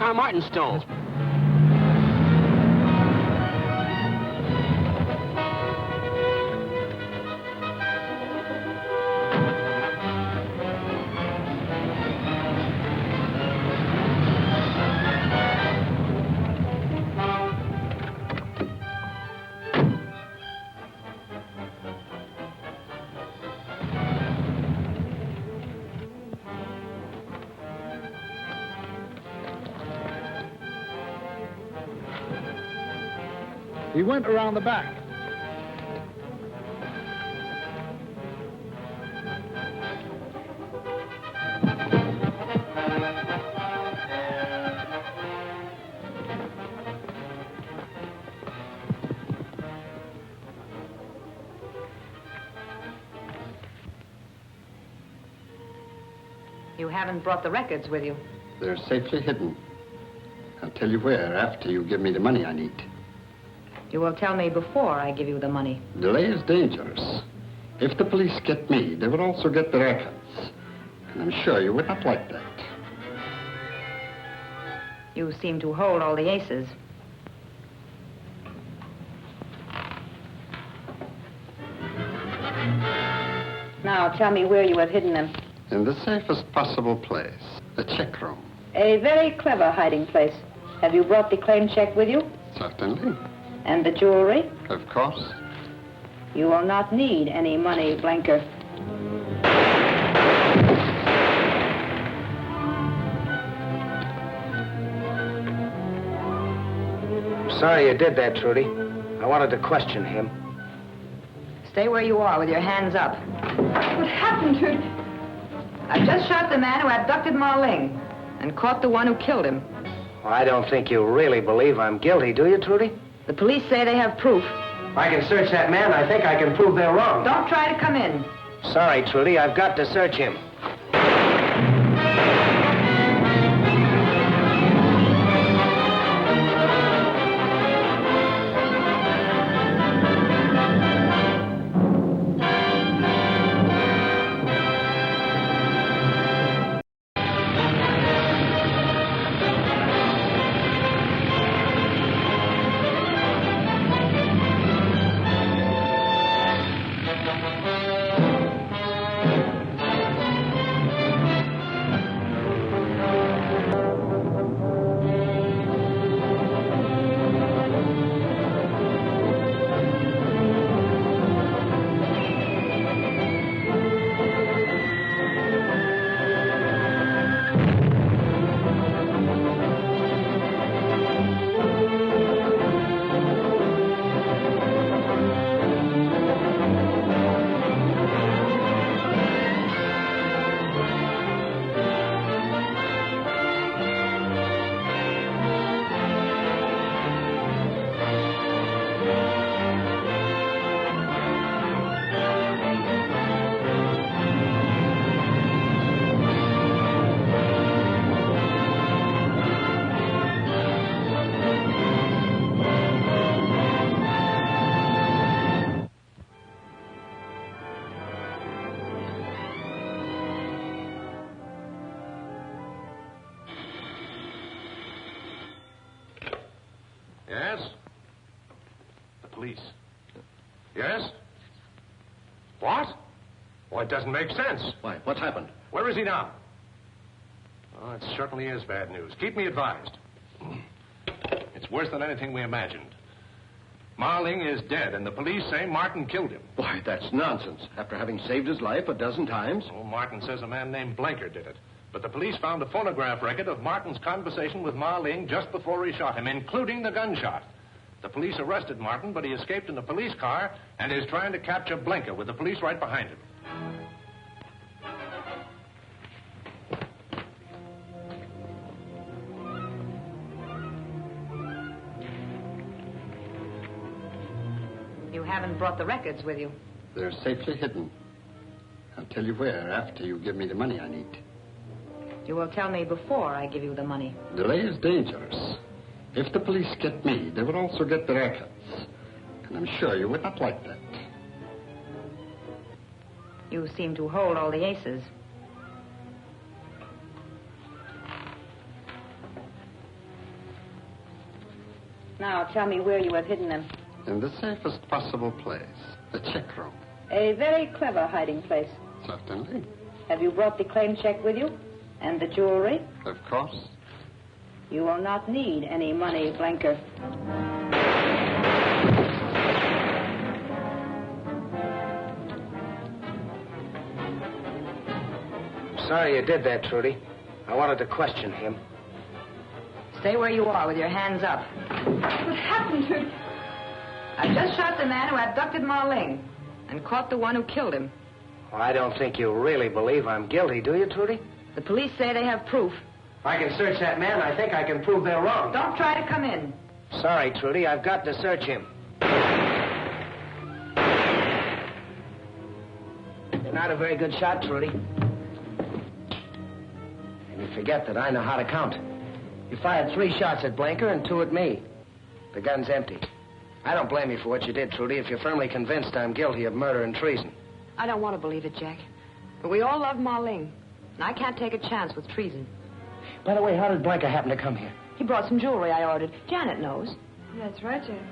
Speaker 19: car Martin stole.
Speaker 7: He went around the back.
Speaker 4: You haven't brought the records with you.
Speaker 12: They're safely hidden. I'll tell you where after you give me the money I need.
Speaker 4: You will tell me before I give you the money.
Speaker 12: Delay is dangerous. If the police get me, they will also get the records. And I'm sure you would not like that.
Speaker 4: You seem to hold all the aces. Now, tell me where you have hidden them.
Speaker 12: In the safest possible place, the check room.
Speaker 4: A very clever hiding place. Have you brought the claim check with you?
Speaker 12: Certainly.
Speaker 4: And the jewelry?
Speaker 12: Of course.
Speaker 4: You will not need any money, Blanker.
Speaker 10: Sorry you did that, Trudy. I wanted to question him.
Speaker 4: Stay where you are with your hands up.
Speaker 3: What happened to...
Speaker 4: I've just shot the man who abducted Ma Ling and caught the one who killed him.
Speaker 10: Well, I don't think you really believe I'm guilty, do you, Trudy?
Speaker 4: The police say they have proof.
Speaker 10: If I can search that man, I think I can prove they're wrong.
Speaker 4: Don't try to come in.
Speaker 10: Sorry, Trudy, I've got to search him.
Speaker 2: Yes? The police. Yes? What? Well, it doesn't make sense.
Speaker 1: Why, what's happened?
Speaker 2: Where is he now? Oh, it certainly is bad news. Keep me advised. It's worse than anything we imagined. Ma Ling is dead, and the police say Martin killed him.
Speaker 1: Why, that's nonsense. After having saved his life a dozen times.
Speaker 2: Oh, Martin says a man named Blanker did it. But the police found a phonograph record of Martin's conversation with Ma Ling just before he shot him, including the gunshot. The police arrested Martin, but he escaped in a police car and is trying to capture Blanker with the police right behind him.
Speaker 4: You haven't brought the records with you.
Speaker 12: They're safely hidden. I'll tell you where after you give me the money I need.
Speaker 4: You will tell me before I give you the money.
Speaker 12: Delay is dangerous. If the police get me, they will also get the records. And I'm sure you would not like that.
Speaker 4: You seem to hold all the aces. Now, tell me where you have hidden them.
Speaker 12: In the safest possible place, the check room.
Speaker 4: A very clever hiding place.
Speaker 12: Certainly.
Speaker 4: Have you brought the claim check with you? And the jewelry?
Speaker 12: Of course.
Speaker 4: You will not need any money, Blanker.
Speaker 10: Sorry you did that, Trudy. I wanted to question him.
Speaker 4: Stay where you are with your hands up.
Speaker 3: What happened to...
Speaker 4: I've just shot the man who abducted Ma Ling and caught the one who killed him.
Speaker 10: Well, I don't think you really believe I'm guilty, do you, Trudy?
Speaker 4: The police say they have proof.
Speaker 10: If I can search that man, I think I can prove they're wrong.
Speaker 4: Don't try to come in.
Speaker 10: Sorry, Trudy, I've got to search him. You're not a very good shot, Trudy. And you forget that I know how to count. You fired 3 shots at Blanker and 2 at me. The gun's empty. I don't blame you for what you did, Trudy, if you're firmly convinced I'm guilty of murder and treason.
Speaker 4: I don't want to believe it, Jack. But we all love Ma Ling, and I can't take a chance with treason.
Speaker 10: By the way, how did Blanker happen to come here?
Speaker 4: He brought some jewelry I ordered. Janet knows.
Speaker 3: That's right, Jack.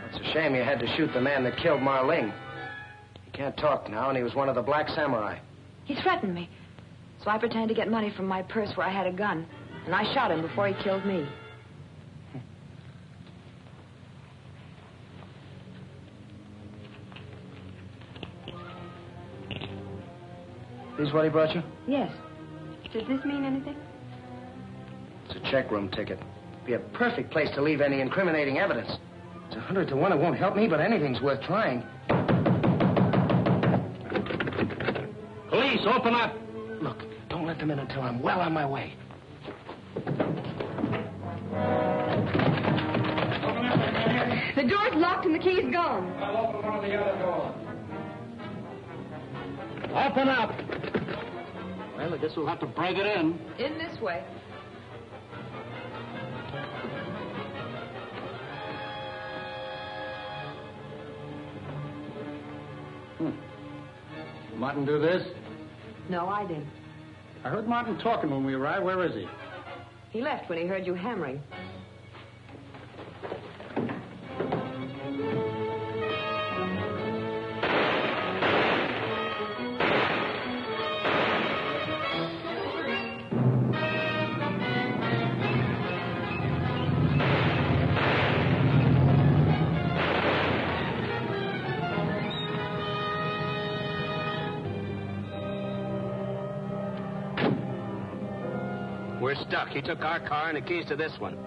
Speaker 10: It's a shame you had to shoot the man that killed Ma Ling. He can't talk now, and he was one of the Black Samurai.
Speaker 4: He threatened me. So I pretended to get money from my purse where I had a gun. And I shot him before he killed me.
Speaker 10: This what he brought you?
Speaker 3: Yes. Does this mean anything?
Speaker 10: It's a check room ticket. Be a perfect place to leave any incriminating evidence. It's 100 to 1 it won't help me, but anything's worth trying.
Speaker 15: Police, open up!
Speaker 10: Look, don't let them in until I'm well on my way.
Speaker 3: The door's locked and the key's gone.
Speaker 15: I'll open one of the other doors. Open up! Well, I guess we'll have to break it in.
Speaker 4: In this way.
Speaker 12: Martin do this?
Speaker 4: No, I did.
Speaker 12: I heard Martin talking when we arrived. Where is he?
Speaker 4: He left when he heard you hammering.
Speaker 19: We're stuck. He took our car and the keys to this one.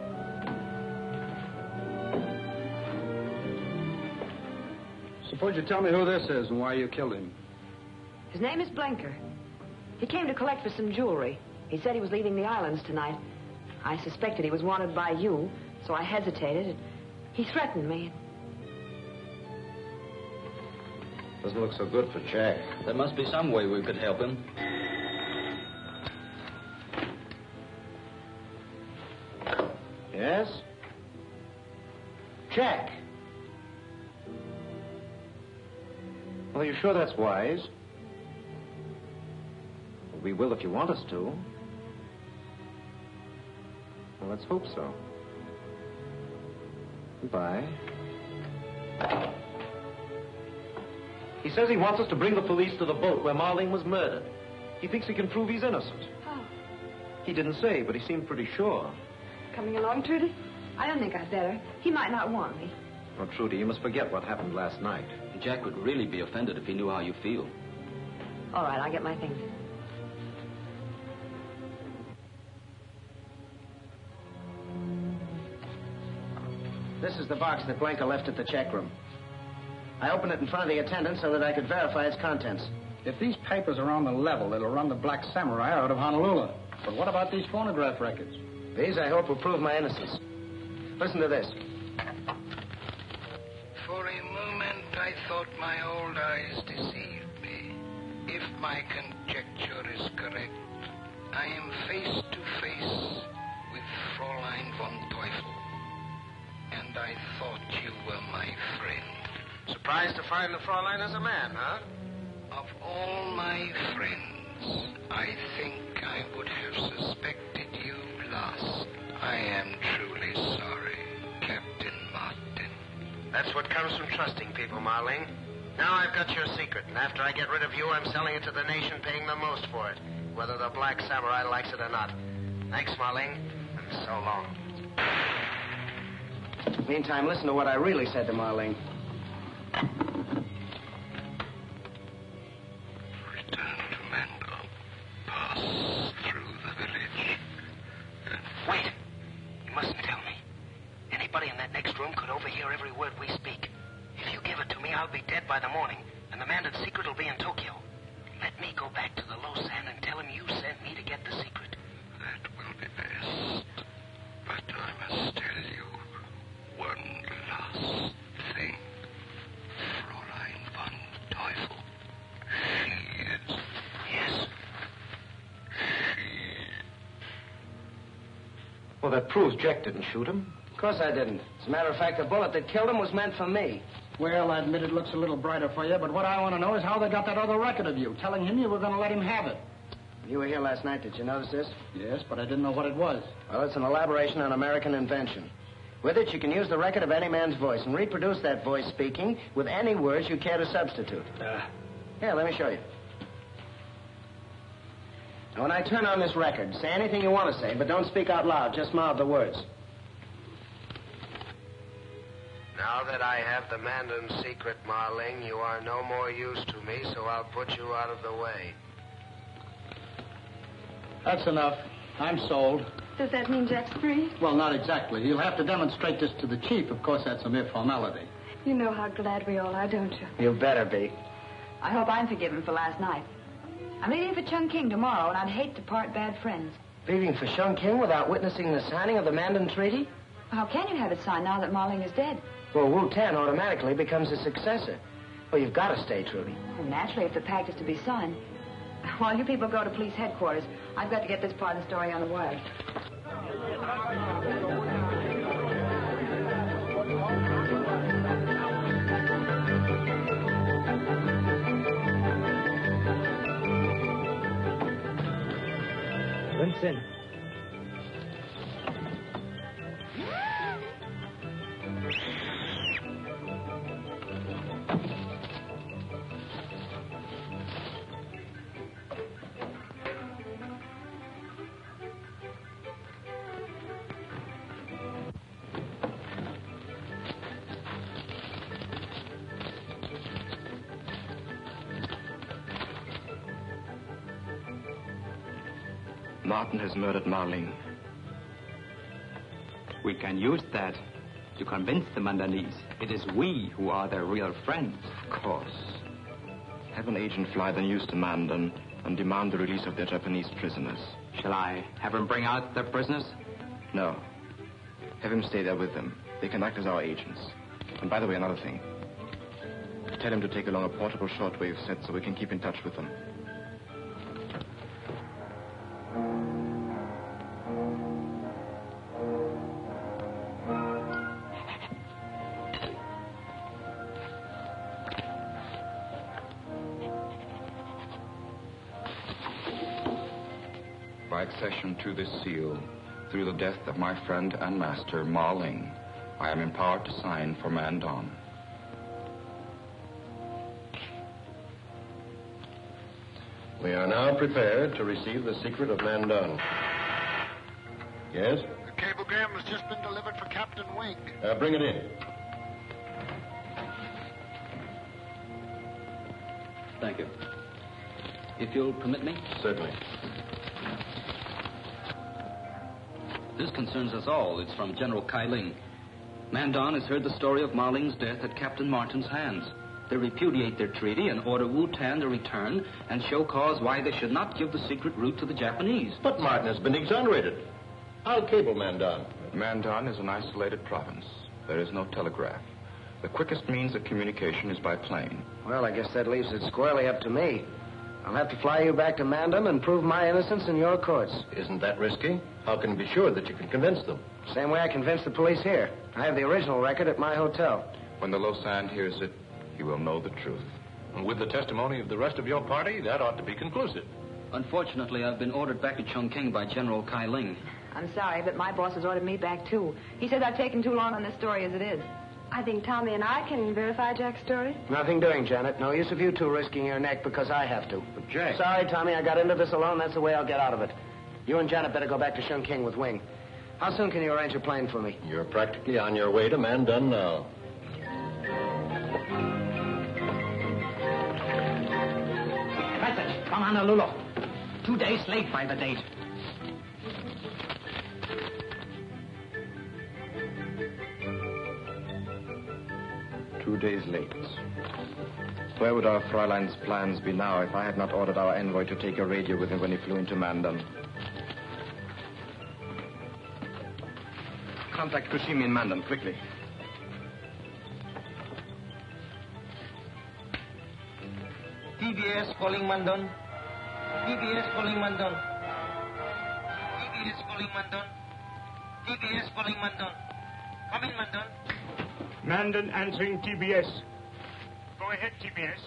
Speaker 12: Suppose you tell me who this is and why you killed him.
Speaker 4: His name is Blanker. He came to collect for some jewelry. He said he was leaving the islands tonight. I suspected he was wanted by you, so I hesitated. He threatened me.
Speaker 6: Doesn't look so good for Jack.
Speaker 11: There must be some way we could help him.
Speaker 6: Yes? Jack! Well, are you sure that's wise? Well, we will if you want us to. Well, let's hope so. Goodbye. He says he wants us to bring the police to the boat where Ma Ling was murdered. He thinks he can prove he's innocent.
Speaker 3: How?
Speaker 6: He didn't say, but he seemed pretty sure.
Speaker 3: Coming along, Trudy?
Speaker 4: I don't think I'd better. He might not want me.
Speaker 6: Oh, Trudy, you must forget what happened last night.
Speaker 11: Jack would really be offended if he knew how you feel.
Speaker 4: All right, I'll get my things.
Speaker 10: This is the box that Blanker left at the check room. I opened it in front of the attendant so that I could verify its contents.
Speaker 12: If these papers are on the level, it'll run the Black Samurai out of Honolulu. But what about these phonograph records?
Speaker 10: These, I hope, will prove my innocence. Listen to this.
Speaker 5: For a moment, I thought my old eyes deceived me. If my conjecture is correct, I am face to face with Fräulein von Teufel. And I thought you were my friend.
Speaker 18: Surprised to find the Fräulein as a man, huh?
Speaker 5: Of all my friends, I think I would have suspected you last. I am truly sorry, Captain
Speaker 9: That's what comes from trusting people, Marling. Now I've got your secret, and after I get rid of you, I'm selling it to the nation, paying the most for it, whether the Black Samurai likes it or not. Thanks, Marling, and so long.
Speaker 10: Meantime, listen to what I really said to Marlene.
Speaker 17: Return to Mando. Pass through the village.
Speaker 10: Wait! You mustn't tell me. Anybody in that next room could overhear every word we speak. If you give it to me, I'll be dead by the morning, and the man in secret will be in Tokyo. Let me go back to the Losan and tell him you sent me to get the secret.
Speaker 17: That will be best. But I must tell you one last thing. Fräulein von Teufel. She is...
Speaker 10: Yes?
Speaker 17: She...
Speaker 6: Well, that proves Jack didn't shoot him.
Speaker 10: Of course I didn't. As a matter of fact, the bullet that killed him was meant for me.
Speaker 5: Well, I admit it looks a little brighter for you, but what I want to know is how they got that other record of you, telling him you were going to let him have it.
Speaker 10: You were here last night. Did you notice this?
Speaker 5: Yes, but I didn't know what it was.
Speaker 10: Well, it's an elaboration on American invention. With it, you can use the record of any man's voice and reproduce that voice speaking with any words you care to substitute. Here, let me show you. Now, when I turn on this record, say anything you want to say, but don't speak out loud. Just mouth the words.
Speaker 9: Now that I have the Mandan secret, Marling, you are no more use to me, so I'll put you out of the way.
Speaker 5: That's enough. I'm sold.
Speaker 3: Does that mean Jack's free?
Speaker 5: Well, not exactly. You'll have to demonstrate this to the chief. Of course, that's a mere formality.
Speaker 3: You know how glad we all are, don't you?
Speaker 10: You better be.
Speaker 4: I hope I'm forgiven for last night. I'm leaving for Chungking tomorrow, and I'd hate to part bad friends.
Speaker 10: Leaving for Chungking without witnessing the signing of the Mandan Treaty?
Speaker 4: How can you have it signed now that Marling is dead?
Speaker 10: Well, Wu Tan automatically becomes his successor. Well, you've got to stay, Trudy.
Speaker 4: Well, naturally, if the pact is to be signed. While you people go to police headquarters, I've got to get this part of the story on the wire.
Speaker 15: Vincent.
Speaker 6: Martin has murdered Marling.
Speaker 11: We can use that to convince the Mandanese it is we who are their real friends.
Speaker 6: Of course. Have an agent fly the news to Mandan and demand the release of their Japanese prisoners.
Speaker 11: Shall I have him bring out their prisoners?
Speaker 6: No. Have him stay there with them. They can act as our agents. And by the way, another thing. Tell him to take along a portable shortwave set so we can keep in touch with them.
Speaker 14: By accession to this seal, through the death of my friend and master, Marling, I am empowered to sign for Mandan.
Speaker 1: We are now prepared to receive the secret of Mandan. Yes?
Speaker 12: The cablegram has just been delivered for Captain Wing.
Speaker 1: Bring it in.
Speaker 11: Thank you. If you'll permit me?
Speaker 1: Certainly.
Speaker 11: This concerns us all. It's from General Kai Ling. Mandan has heard the story of Marling's death at Captain Martin's hands. They repudiate their treaty and order Wu Tan to return and show cause why they should not give the secret route to the Japanese.
Speaker 1: But Martin has been exonerated. I'll cable Mandan.
Speaker 14: Mandan is an isolated province. There is no telegraph. The quickest means of communication is by plane.
Speaker 10: Well, I guess that leaves it squarely up to me. I'll have to fly you back to Mandan and prove my innocence in your courts.
Speaker 1: Isn't that risky? How can you be sure that you can convince them?
Speaker 10: Same way I convinced the police here. I have the original record at my hotel.
Speaker 14: When the Losan hears it, he will know the truth.
Speaker 2: And with the testimony of the rest of your party, that ought to be conclusive.
Speaker 11: Unfortunately, I've been ordered back to Chongqing by General Kai Ling.
Speaker 4: I'm sorry, but my boss has ordered me back, too. He says I've taken too long on this story as it is.
Speaker 3: I think Tommy and I can verify Jack's story.
Speaker 10: Nothing doing, Janet. No use of you two risking your neck because I have to.
Speaker 16: But Jack...
Speaker 10: Sorry, Tommy. I got into this alone. That's the way I'll get out of it. You and Janet better go back to Chongqing with Wing. How soon can you arrange a plane for me?
Speaker 1: You're practically on your way to Mandan now.
Speaker 15: Message from Honolulu. 2 days late by the date.
Speaker 6: "2 days late. Where would our Fräulein's plans be now if I had not ordered our envoy to take a radio with him when he flew into Mandan? Contact Kushimi in Mandan, quickly.
Speaker 15: TBS calling Mandan. TBS calling Mandan. TBS calling Mandan. TBS calling Mandan. Come in, Mandan.
Speaker 8: Mandan answering TBS. Go ahead, TBS.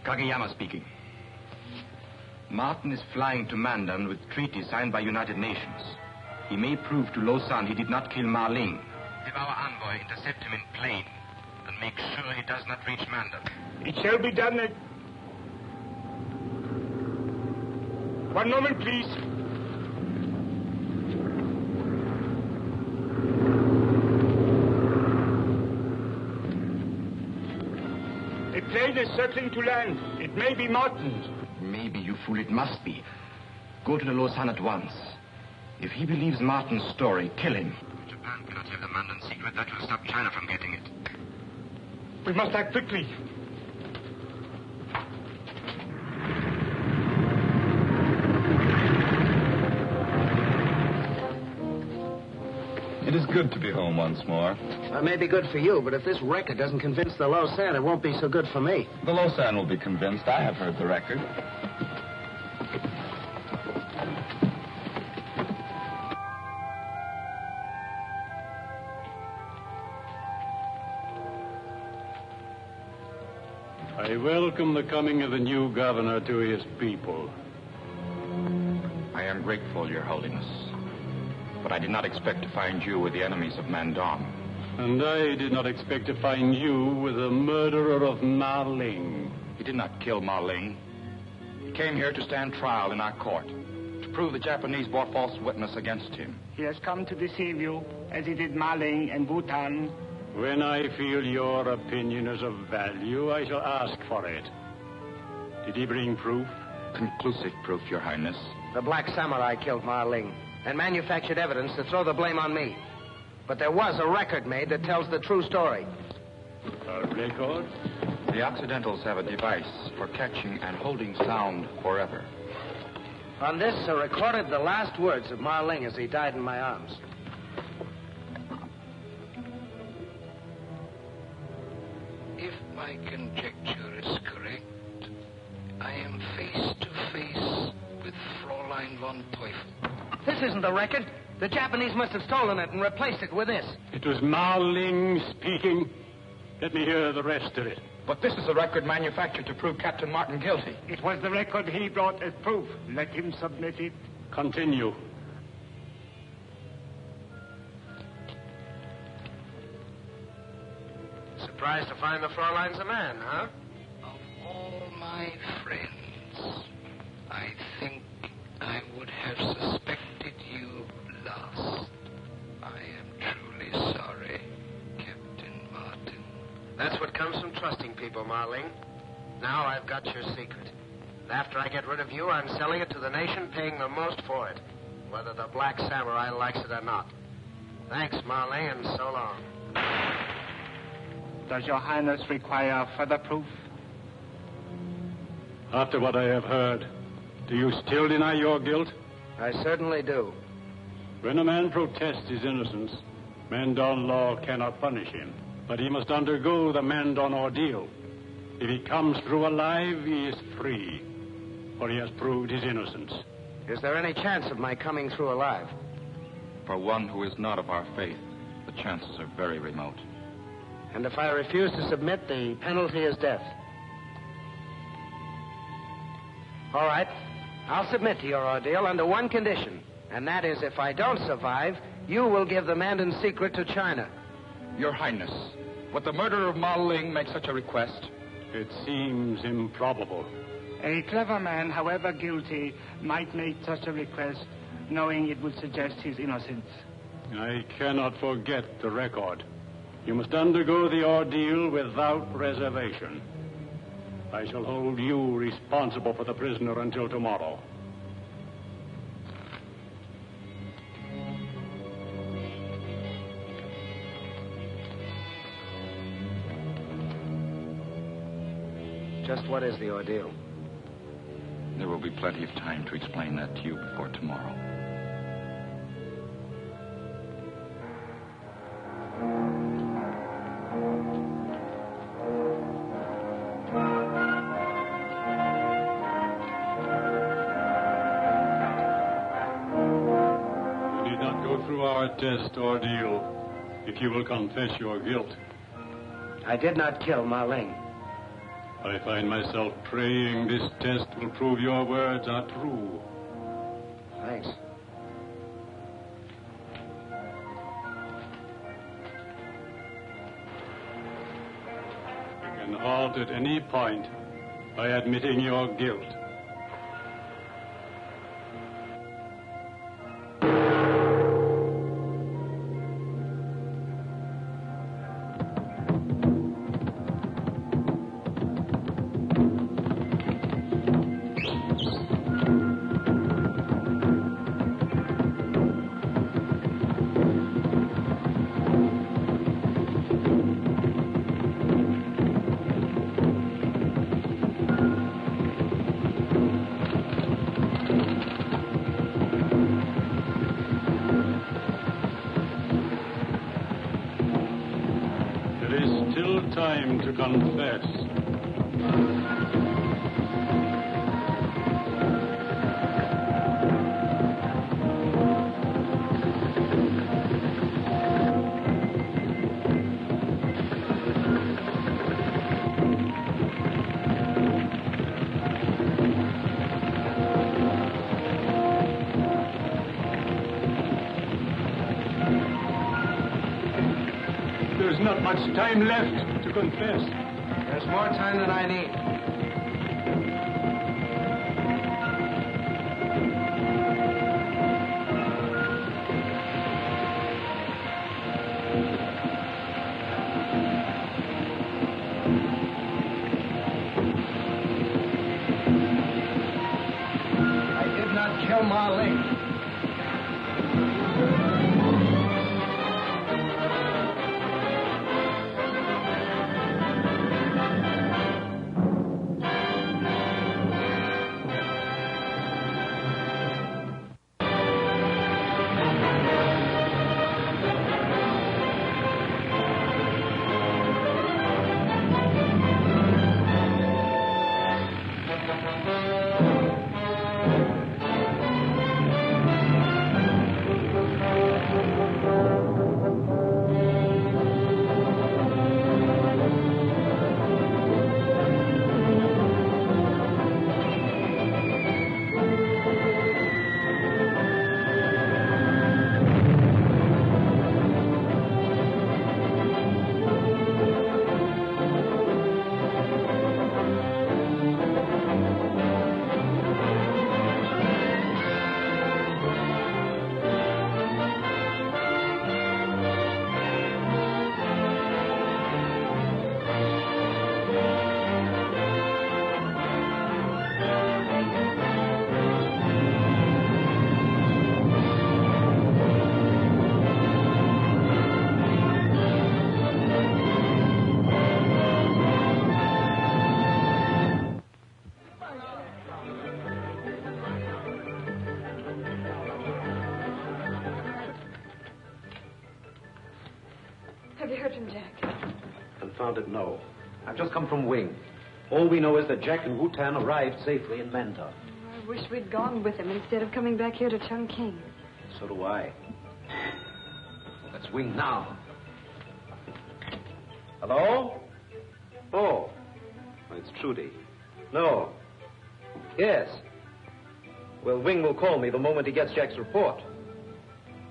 Speaker 6: Kageyama speaking. Martin is flying to Mandan with treaty signed by United Nations. He may prove to Lausanne he did not kill Ma Ling. Have our envoy intercept him in plane and make sure he does not reach Mandan.
Speaker 8: It shall be done at... One moment, please. A plane is circling to land. It may be Martin's.
Speaker 6: Maybe, you fool, it must be. Go to the Lausanne at once. If he believes Martin's story, kill him. Japan cannot have the Mandan secret. That will stop China from getting it.
Speaker 8: We must act quickly.
Speaker 14: It is good to be home once more.
Speaker 10: That may be good for you, but if this record doesn't convince the Lausanne, it won't be so good for me.
Speaker 14: The Lausanne will be convinced. I have heard the record.
Speaker 20: I welcome the coming of the new governor to his people.
Speaker 14: I am grateful, Your Holiness. But I did not expect to find you with the enemies of Mandan.
Speaker 20: And I did not expect to find you with the murderer of Ma Ling.
Speaker 14: He did not kill Ma Ling. He came here to stand trial in our court, to prove the Japanese bore false witness against him.
Speaker 8: He has come to deceive you, as he did Ma Ling and Bhutan.
Speaker 20: When I feel your opinion is of value, I shall ask for it. Did he bring proof?
Speaker 14: Conclusive proof, Your Highness.
Speaker 10: The Black Samurai killed Ma Ling and manufactured evidence to throw the blame on me. But there was a record made that tells the true story.
Speaker 20: A record?
Speaker 14: The Occidentals have a device for catching and holding sound forever.
Speaker 10: On this are recorded the last words of Ma Ling as he died in my arms.
Speaker 5: If my conjecture is correct, I am face to face with Fräulein von Teufel.
Speaker 10: This isn't the record. The Japanese must have stolen it and replaced it with this.
Speaker 20: It was Ma Ling speaking. Let me hear the rest of it.
Speaker 14: But this is a record manufactured to prove Captain Martin guilty.
Speaker 8: It was the record he brought as proof. Let him submit it.
Speaker 20: Continue.
Speaker 9: Surprised to find the Fräulein's a man, huh?
Speaker 5: Of all my friends, I think I would have suspected you last. I am truly sorry, Captain Martin.
Speaker 9: That's what comes from trusting people, Ma Ling. Now I've got your secret. And after I get rid of you, I'm selling it to the nation paying the most for it, whether the Black Samurai likes it or not. Thanks, Ma Ling, and so long.
Speaker 8: Does Your Highness require further proof?
Speaker 20: After what I have heard, do you still deny your guilt?
Speaker 10: I certainly do.
Speaker 20: When a man protests his innocence, Mandan law cannot punish him. But he must undergo the Mandan ordeal. If he comes through alive, he is free, for he has proved his innocence.
Speaker 10: Is there any chance of my coming through alive?
Speaker 14: For one who is not of our faith, the chances are very remote.
Speaker 10: And if I refuse to submit, the penalty is death. All right. I'll submit to your ordeal under one condition, and that is if I don't survive, you will give the Mandan secret to China.
Speaker 14: Your Highness, would the murderer of Ma Ling make such a request?
Speaker 20: It seems improbable.
Speaker 15: A clever man, however guilty, might make such a request, knowing it would suggest his innocence.
Speaker 20: I cannot forget the record. You must undergo the ordeal without reservation. I shall hold you responsible for the prisoner until tomorrow.
Speaker 10: Just what is the ordeal?
Speaker 14: There will be plenty of time to explain that to you before tomorrow.
Speaker 20: You need not go through our test ordeal if you will confess your guilt.
Speaker 10: I did not kill Ma Ling.
Speaker 20: I find myself praying this test will prove your words are true.
Speaker 10: Thanks.
Speaker 20: You can halt at any point by admitting your guilt. Time to confess. There's not much time left to confess.
Speaker 10: There's more time than I need. I did not kill Ma Ling.
Speaker 3: Have you heard from Jack?
Speaker 6: Confounded no. I've just come from Wing. All we know is that Jack and Wu-Tan arrived safely in Manta.
Speaker 3: I wish we'd gone with him instead of coming back here to Chungking.
Speaker 6: So do I. Let's Wing now. Hello? Oh. It's Trudy. No. Yes. Well, Wing will call me the moment he gets Jack's report.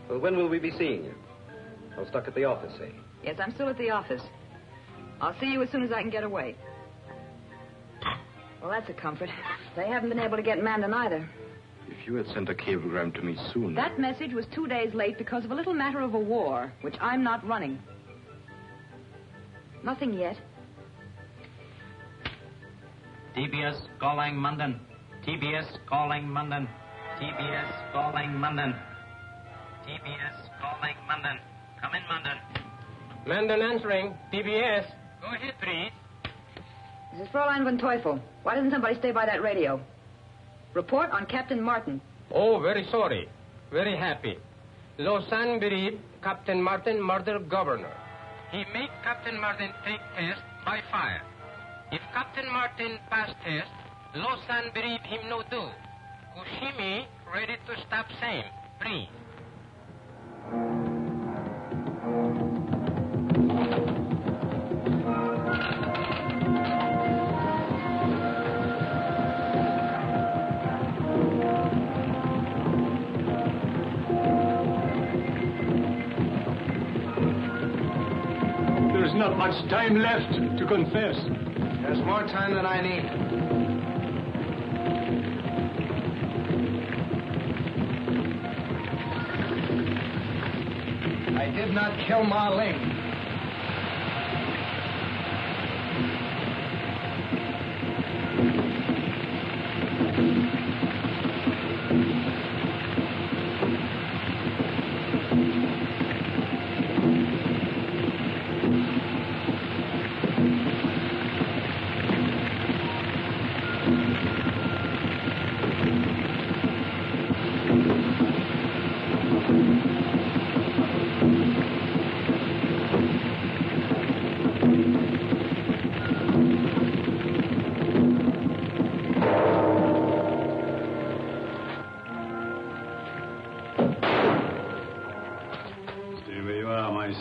Speaker 6: Well, when will we be seeing you? I'm stuck at the office, eh?
Speaker 4: Yes, I'm still at the office. I'll see you as soon as I can get away. Well, that's a comfort. They haven't been able to get Mandan either.
Speaker 14: If you had sent a cablegram to me sooner...
Speaker 4: That message was 2 days late because of a little matter of a war, which I'm not running. Nothing yet.
Speaker 21: TBS calling Mandan. TBS calling Mandan. TBS calling Mandan. TBS calling Mandan. Come in, Mandan.
Speaker 19: Mandan answering. TBS. Go ahead, please.
Speaker 4: This is Fräulein von Teufel. Why doesn't somebody stay by that radio? Report on Captain Martin.
Speaker 19: Oh, very sorry. Very happy. Lausanne believe Captain Martin murdered governor. He make Captain Martin take test by fire. If Captain Martin pass test, Lausanne believe him no do. Kushimi ready to stop same. Free.
Speaker 20: There's not much time left to confess.
Speaker 10: There's more time than I need. I did not kill Ma Ling.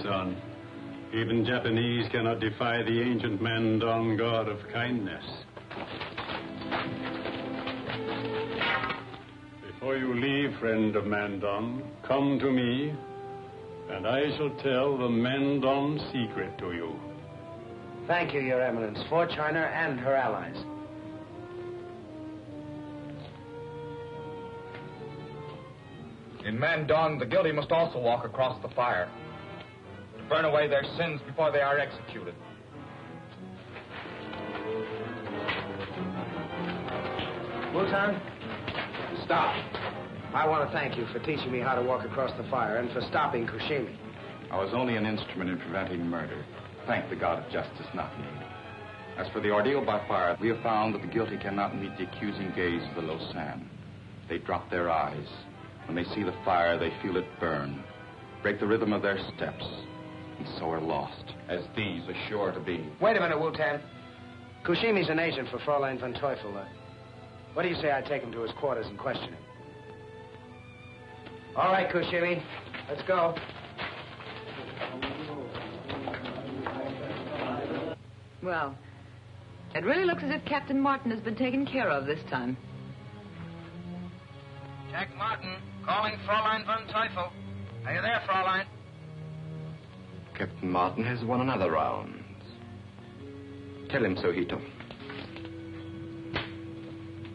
Speaker 20: Son. Even Japanese cannot defy the ancient Mandan god of kindness. Before you leave, friend of Mandan, come to me, and I shall tell the Mandan secret to you.
Speaker 10: Thank you, Your Eminence, for China and her allies.
Speaker 22: In Mandan, the guilty must also walk across the fire, to burn away their sins before they are executed.
Speaker 10: Wu-Tan, stop. I want to thank you for teaching me how to walk across the fire and for stopping Kushimi.
Speaker 14: I was only an instrument in preventing murder. Thank the God of justice, not me. As for the ordeal by fire, we have found that the guilty cannot meet the accusing gaze of the Lausanne. They drop their eyes. When they see the fire, they feel it burn, break the rhythm of their steps, and so are lost, as these are sure to be.
Speaker 10: Wait a minute, Wu-Tan. Kushimi's an agent for Fräulein von Teufel. What do you say I take him to his quarters and question him? All right, Kushimi. Let's go.
Speaker 4: Well, it really looks as if Captain Martin has been taken care of this time.
Speaker 10: Jack Martin, calling Fräulein von Teufel. Are you there, Fräulein?
Speaker 6: Captain Martin has won another round. Tell him so, Hito.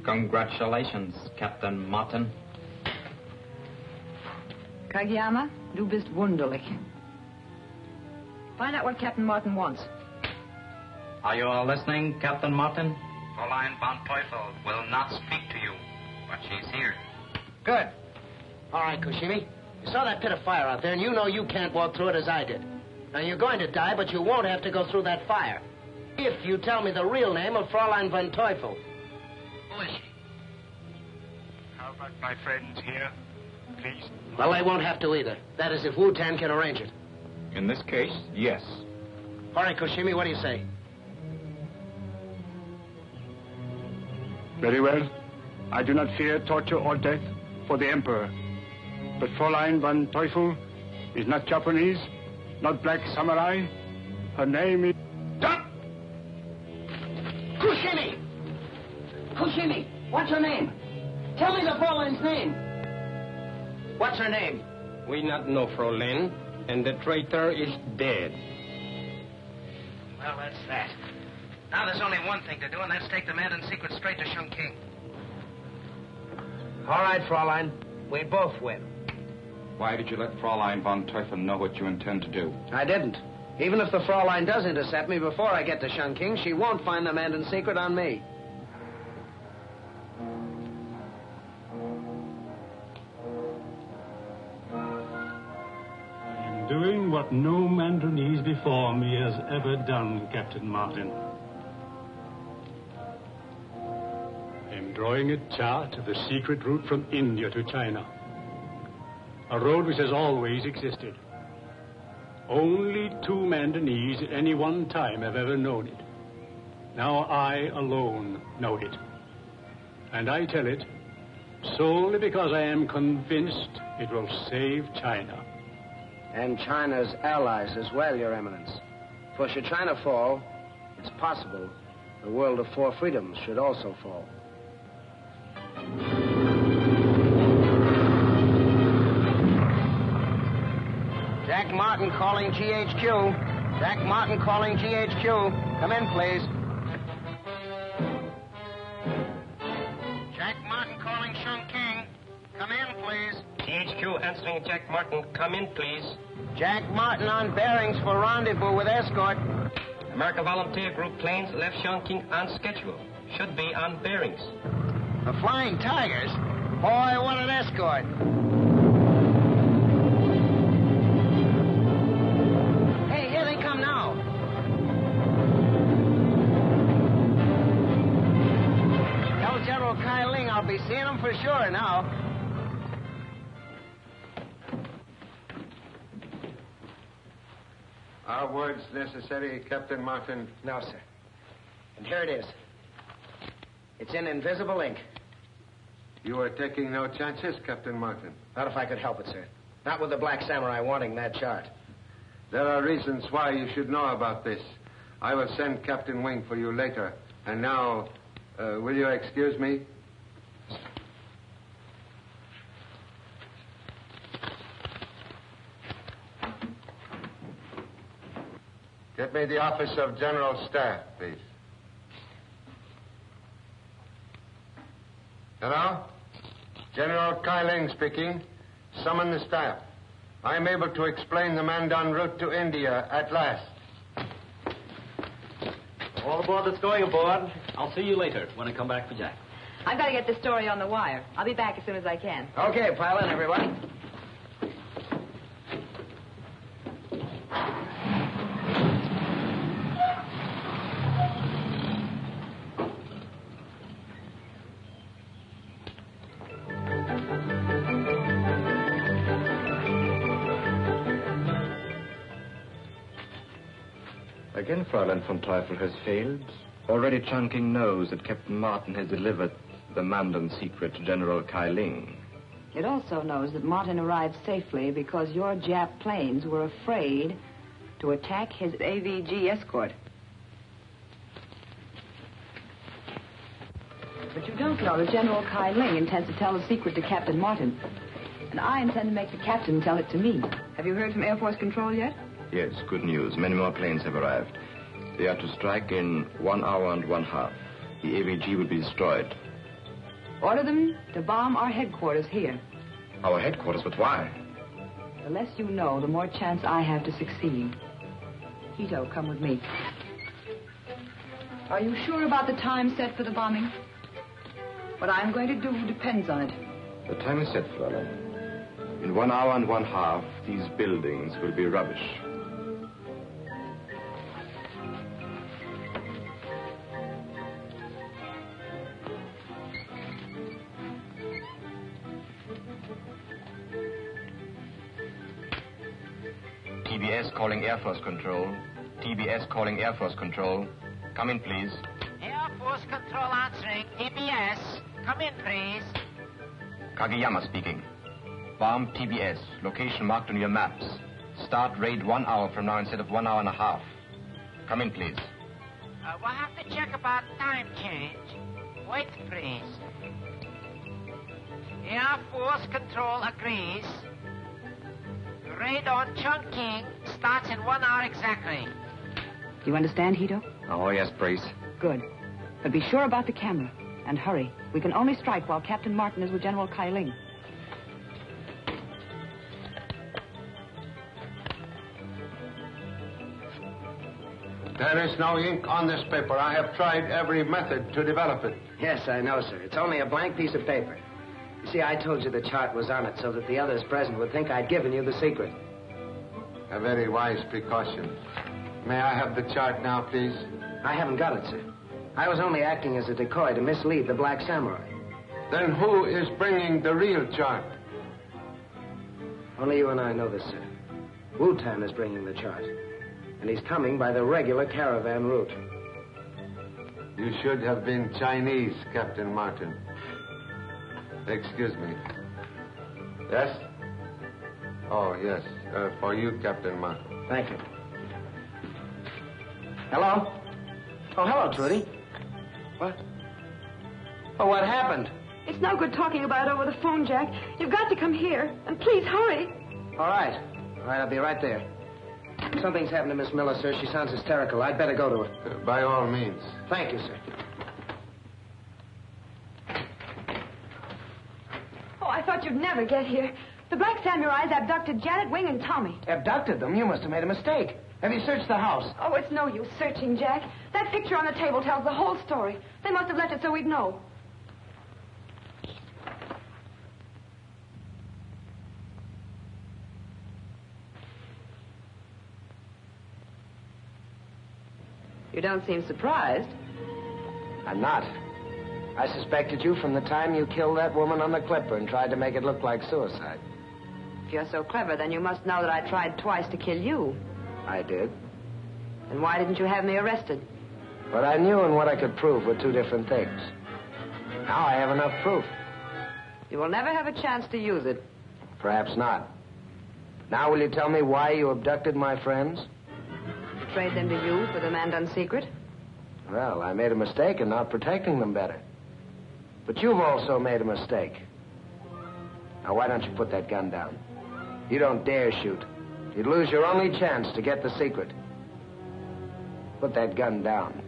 Speaker 21: Congratulations, Captain Martin.
Speaker 4: Kageyama, du bist wunderlich. Find out what Captain Martin wants.
Speaker 21: Are you all listening, Captain Martin? Fräulein von Teufel will not speak to you, but she's here.
Speaker 10: Good. All right, Kushimi. You saw that pit of fire out there, and you know you can't walk through it as I did. Now, you're going to die, but you won't have to go through that fire. If you tell me the real name of Fräulein von Teufel.
Speaker 8: Who is she? How about my friends here, please?
Speaker 10: Well, they won't have to either. That is, if Wu-Tan can arrange it.
Speaker 14: In this case, yes.
Speaker 10: All right, Kushimi, what do you say?
Speaker 12: Very well. I do not fear torture or death for the Emperor. But Fräulein von Teufel is not Japanese, not black samurai. Her name is...
Speaker 10: Stop! Kushimi! Kushimi, what's her name? Tell me the Fräulein's name. What's her name?
Speaker 19: We not know, Fräulein. and the traitor is dead.
Speaker 9: Well, that's that. Now there's only one thing to do, and that's take the man in secret straight to Chongqing.
Speaker 10: All right, Fraulein. We both win.
Speaker 14: Why did you let Fräulein von Teufel know what you intend to do?
Speaker 10: I didn't. Even if the Fraulein does intercept me before I get to Chongqing, she won't find the Mandan secret on me.
Speaker 20: I am doing what no Mandanese before me has ever done, Captain Martin. I am drawing a chart of the secret route from India to China. A road which has always existed. Only 2 Mandanese at any one time have ever known it. Now I alone know it. And I tell it solely because I am convinced it will save China.
Speaker 10: And China's allies as well, Your Eminence. For should China fall, it's possible the world of 4 freedoms should also fall. Jack Martin calling GHQ. Jack Martin calling GHQ. Come in, please.
Speaker 9: Jack Martin calling Chongqing. Come in, please.
Speaker 19: GHQ answering Jack Martin. Come in, please.
Speaker 10: Jack Martin on bearings for rendezvous with escort.
Speaker 19: American Volunteer Group planes left Chongqing on schedule. Should be on bearings.
Speaker 10: The Flying Tigers? Boy, what an escort. Hey, here they come now. Tell General Kai Ling I'll be seeing him for sure now.
Speaker 12: Are words necessary, Captain Martin?
Speaker 10: No, sir. And here it is. It's in invisible ink.
Speaker 12: You are taking no chances, Captain Martin.
Speaker 10: Not if I could help it, sir. Not with the Black Samurai wanting that chart.
Speaker 12: There are reasons why you should know about this. I will send Captain Wing for you later. And now, will you excuse me? Get me the office of General Staff, please. Hello? General Kai Ling speaking. Summon the staff. I'm able to explain the Mandan route to India at last.
Speaker 21: All aboard that's going aboard. I'll see you later when I come back for Jack.
Speaker 4: I've got to get this story on the wire. I'll be back as soon as I can.
Speaker 10: Okay, pile in, everybody.
Speaker 6: Again, Fräulein von Teufel has failed. Already Chongqing knows that Captain Martin has delivered the Mandan secret to General Kai Ling.
Speaker 4: It also knows that Martin arrived safely because your Jap planes were afraid to attack his AVG escort. But you don't know that General Kai Ling intends to tell the secret to Captain Martin. And I intend to make the captain tell it to me. Have you heard from Air Force Control yet?
Speaker 6: Yes, good news. Many more planes have arrived. They are to strike in 1 hour and 1/2. The AVG will be destroyed.
Speaker 4: Order them to bomb our headquarters here.
Speaker 6: Our headquarters? But why?
Speaker 4: The less you know, the more chance I have to succeed. Hito, come with me. Are you sure about the time set for the bombing? What I'm going to do depends on it.
Speaker 6: The time is set, Fräulein. In 1 hour and 1/2, these buildings will be rubbish. TBS calling Air Force Control. TBS calling Air Force Control. Come in, please.
Speaker 7: Air Force Control answering. TBS. Come in, please.
Speaker 6: Kageyama speaking. Bomb TBS. Location marked on your maps. Start raid 1 hour from now instead of 1 hour and 1/2. Come in, please.
Speaker 7: We'll have to check about time change. Wait, please. Air Force Control agrees. raid on Chungking starts in 1 hour exactly.
Speaker 4: You understand, Hito?
Speaker 6: Oh, yes, Brace.
Speaker 4: Good. But be sure about the camera. And hurry. We can only strike while Captain Martin is with General Kai Ling.
Speaker 12: There is no ink on this paper. I have tried every method to develop it.
Speaker 10: Yes, I know, sir. It's only a blank piece of paper. You see, I told you the chart was on it so that the others present would think I'd given you the secret.
Speaker 12: A very wise precaution. May I have the chart now, please?
Speaker 10: I haven't got it, sir. I was only acting as a decoy to mislead the Black Samurai.
Speaker 12: Then who is bringing the real chart?
Speaker 10: Only you and I know this, sir. Wu-Tan is bringing the chart. And he's coming by the regular caravan route.
Speaker 12: You should have been Chinese, Captain Martin. Excuse me. Yes? Oh, yes. For you, Captain Martin.
Speaker 10: Thank you. Hello? Oh, hello, Trudy. What? Oh, what happened?
Speaker 3: It's no good talking about it over the phone, Jack. You've got to come here. And please, hurry.
Speaker 10: All right. All right, I'll be right there. Something's happened to Miss Miller, sir. She sounds hysterical. I'd better go to her.
Speaker 12: By all means.
Speaker 10: Thank you, sir.
Speaker 3: Oh, I thought you'd never get here. The Black Samurais abducted Janet, Wing, and Tommy.
Speaker 10: Abducted them? You must have made a mistake. Have you searched the house?
Speaker 3: Oh, it's no use searching, Jack. That picture on the table tells the whole story. They must have left it so we'd know.
Speaker 4: You don't seem surprised.
Speaker 10: I'm not. I suspected you from the time you killed that woman on the Clipper and tried to make it look like suicide.
Speaker 4: If you're so clever, then you must know that I tried twice to kill you.
Speaker 10: I did.
Speaker 4: Then why didn't you have me arrested?
Speaker 10: What I knew and what I could prove were two different things. Now I have enough proof.
Speaker 4: You will never have a chance to use it.
Speaker 10: Perhaps not. Now will you tell me why you abducted my friends?
Speaker 4: To trade them to you for the Mandan secret?
Speaker 10: Well, I made a mistake in not protecting them better. But you've also made a mistake. Now, why don't you put that gun down? You don't dare shoot. You'd lose your only chance to get the secret. Put that gun down.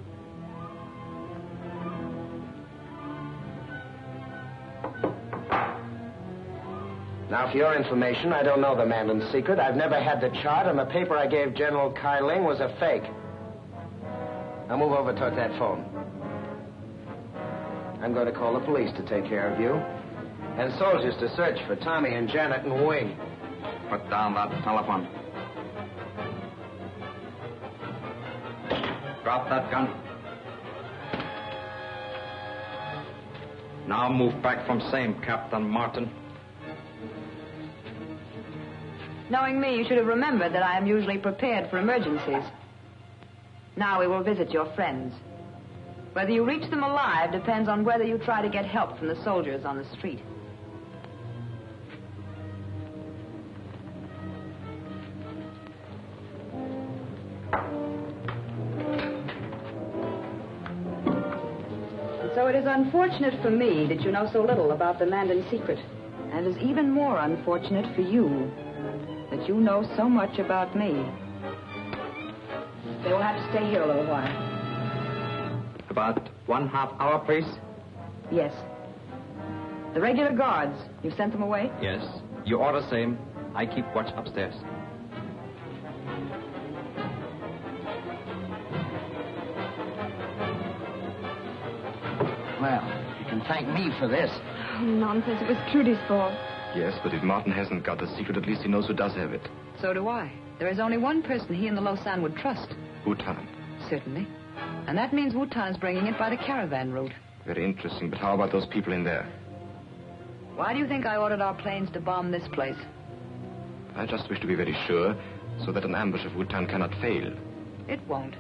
Speaker 10: Now, for your information, I don't know the Mandan secret. I've never had the chart, and the paper I gave General Kai Ling was a fake. Now, move over toward that phone. I'm going to call the police to take care of you. And soldiers to search for Tommy and Janet and Wing.
Speaker 11: Put down that telephone. Drop that gun. Now move back from same, Captain Martin.
Speaker 4: Knowing me, you should have remembered that I am usually prepared for emergencies. Now we will visit your friends. Whether you reach them alive depends on whether you try to get help from the soldiers on the street. And so it is unfortunate for me that you know so little about the Mandan secret. And it is even more unfortunate for you that you know so much about me. They will have to stay here a little while.
Speaker 11: About 1/2 hour, please?
Speaker 4: Yes. The regular guards, you sent them away?
Speaker 11: Yes. You order same. I keep watch upstairs.
Speaker 10: Well, you can thank me for this.
Speaker 3: Oh, nonsense. It was Trudy's fault.
Speaker 6: Yes, but if Martin hasn't got the secret, at least he knows who does have it.
Speaker 4: So do I. There is only one person he and the Lausanne would trust.
Speaker 6: Wu-Tan.
Speaker 4: Certainly. And that means Wu-Tan is bringing it by the caravan route.
Speaker 6: Very interesting, but how about those people in there?
Speaker 4: Why do you think I ordered our planes to bomb this place?
Speaker 6: I just wish to be very sure, so that an ambush of Wu-Tan cannot fail.
Speaker 4: It won't.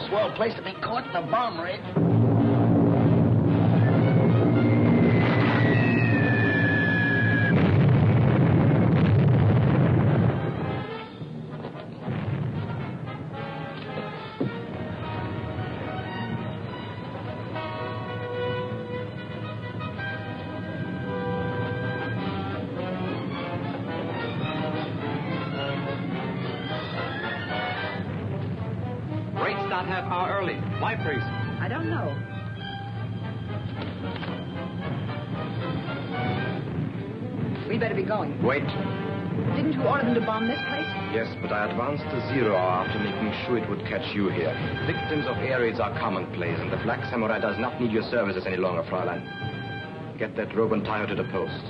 Speaker 10: Swell place to be caught in a bomb raid.
Speaker 11: about half hour early. Why, priest?
Speaker 4: I don't know. We better be going.
Speaker 6: Wait.
Speaker 4: Didn't you order them to bomb this place?
Speaker 6: Yes, but I advanced to 0 hour after making sure it would catch you here. Victims of air raids are commonplace, and the Black Samurai does not need your services any longer, Fräulein. Get that rope and tie her to the post.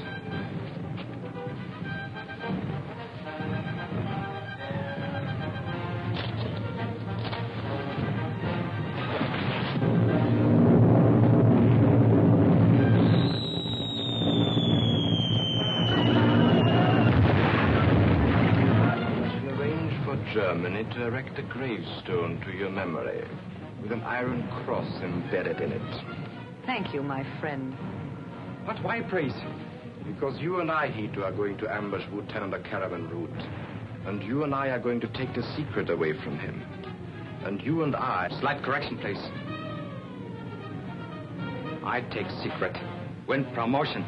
Speaker 6: Germany to erect a gravestone to your memory with an iron cross embedded in it.
Speaker 4: Thank you, my friend.
Speaker 6: But why, priest? Because you and I, Hito, are going to ambush Wu Ten on the caravan route. And you and I are going to take the secret away from him. And you and I...
Speaker 11: Slight correction, please.
Speaker 6: I take secret.
Speaker 11: Win promotion.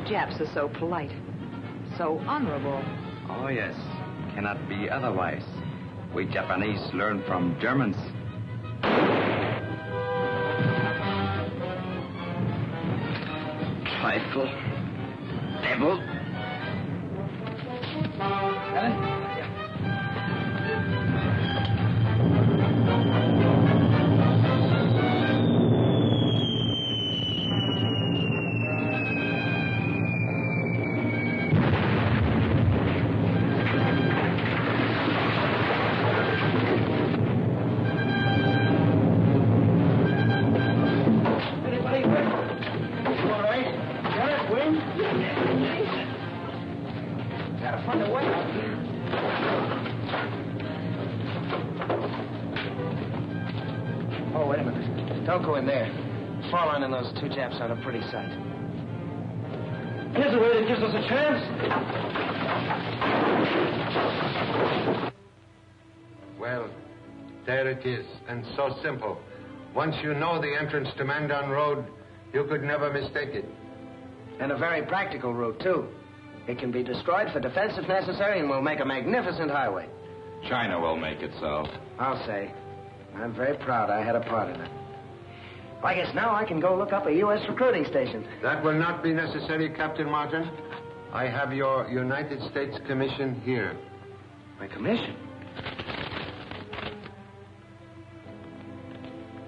Speaker 4: Japs are so polite, so honorable.
Speaker 11: Oh, yes. Cannot be otherwise. We Japanese learn from Germans.
Speaker 6: Trifle. Devil.
Speaker 10: Helen? Don't go in there. Fräulein and those 2 Japs aren't a pretty sight. Here's a way that gives us a chance.
Speaker 13: Well, there it is, and so simple. Once you know the entrance to Mandan Road, you could never mistake it.
Speaker 10: And a very practical route, too. It can be destroyed for defense if necessary, and will make a magnificent highway.
Speaker 14: China will make it so.
Speaker 10: I'll say. I'm very proud I had a part in it. I guess now I can go look up a U.S. recruiting station.
Speaker 13: That will not be necessary, Captain Martin. I have your United States commission here.
Speaker 10: My commission?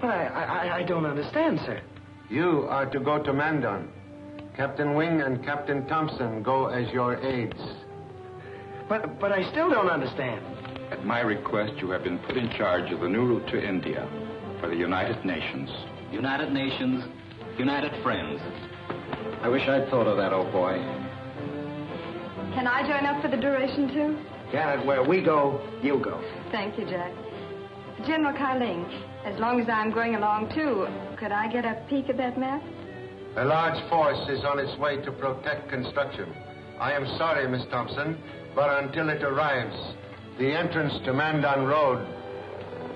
Speaker 10: But I don't understand, sir.
Speaker 13: You are to go to Mandan. Captain Wing and Captain Thompson go as your aides.
Speaker 10: But I still don't understand.
Speaker 14: At my request, you have been put in charge of the new route to India for the United Nations.
Speaker 11: United Nations, United Friends.
Speaker 6: I wish I'd thought of that, old boy.
Speaker 3: Can I join up for the duration, too?
Speaker 10: Janet, where we go, you go.
Speaker 3: Thank you, Jack. General Kailing, as long as I'm going along, too, could I get a peek at that map?
Speaker 13: A large force is on its way to protect construction. I am sorry, Miss Thompson, but until it arrives, the entrance to Mandan Road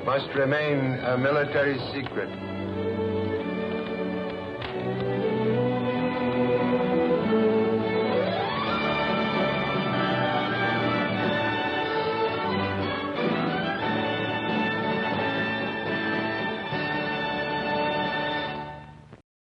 Speaker 13: must remain a military secret.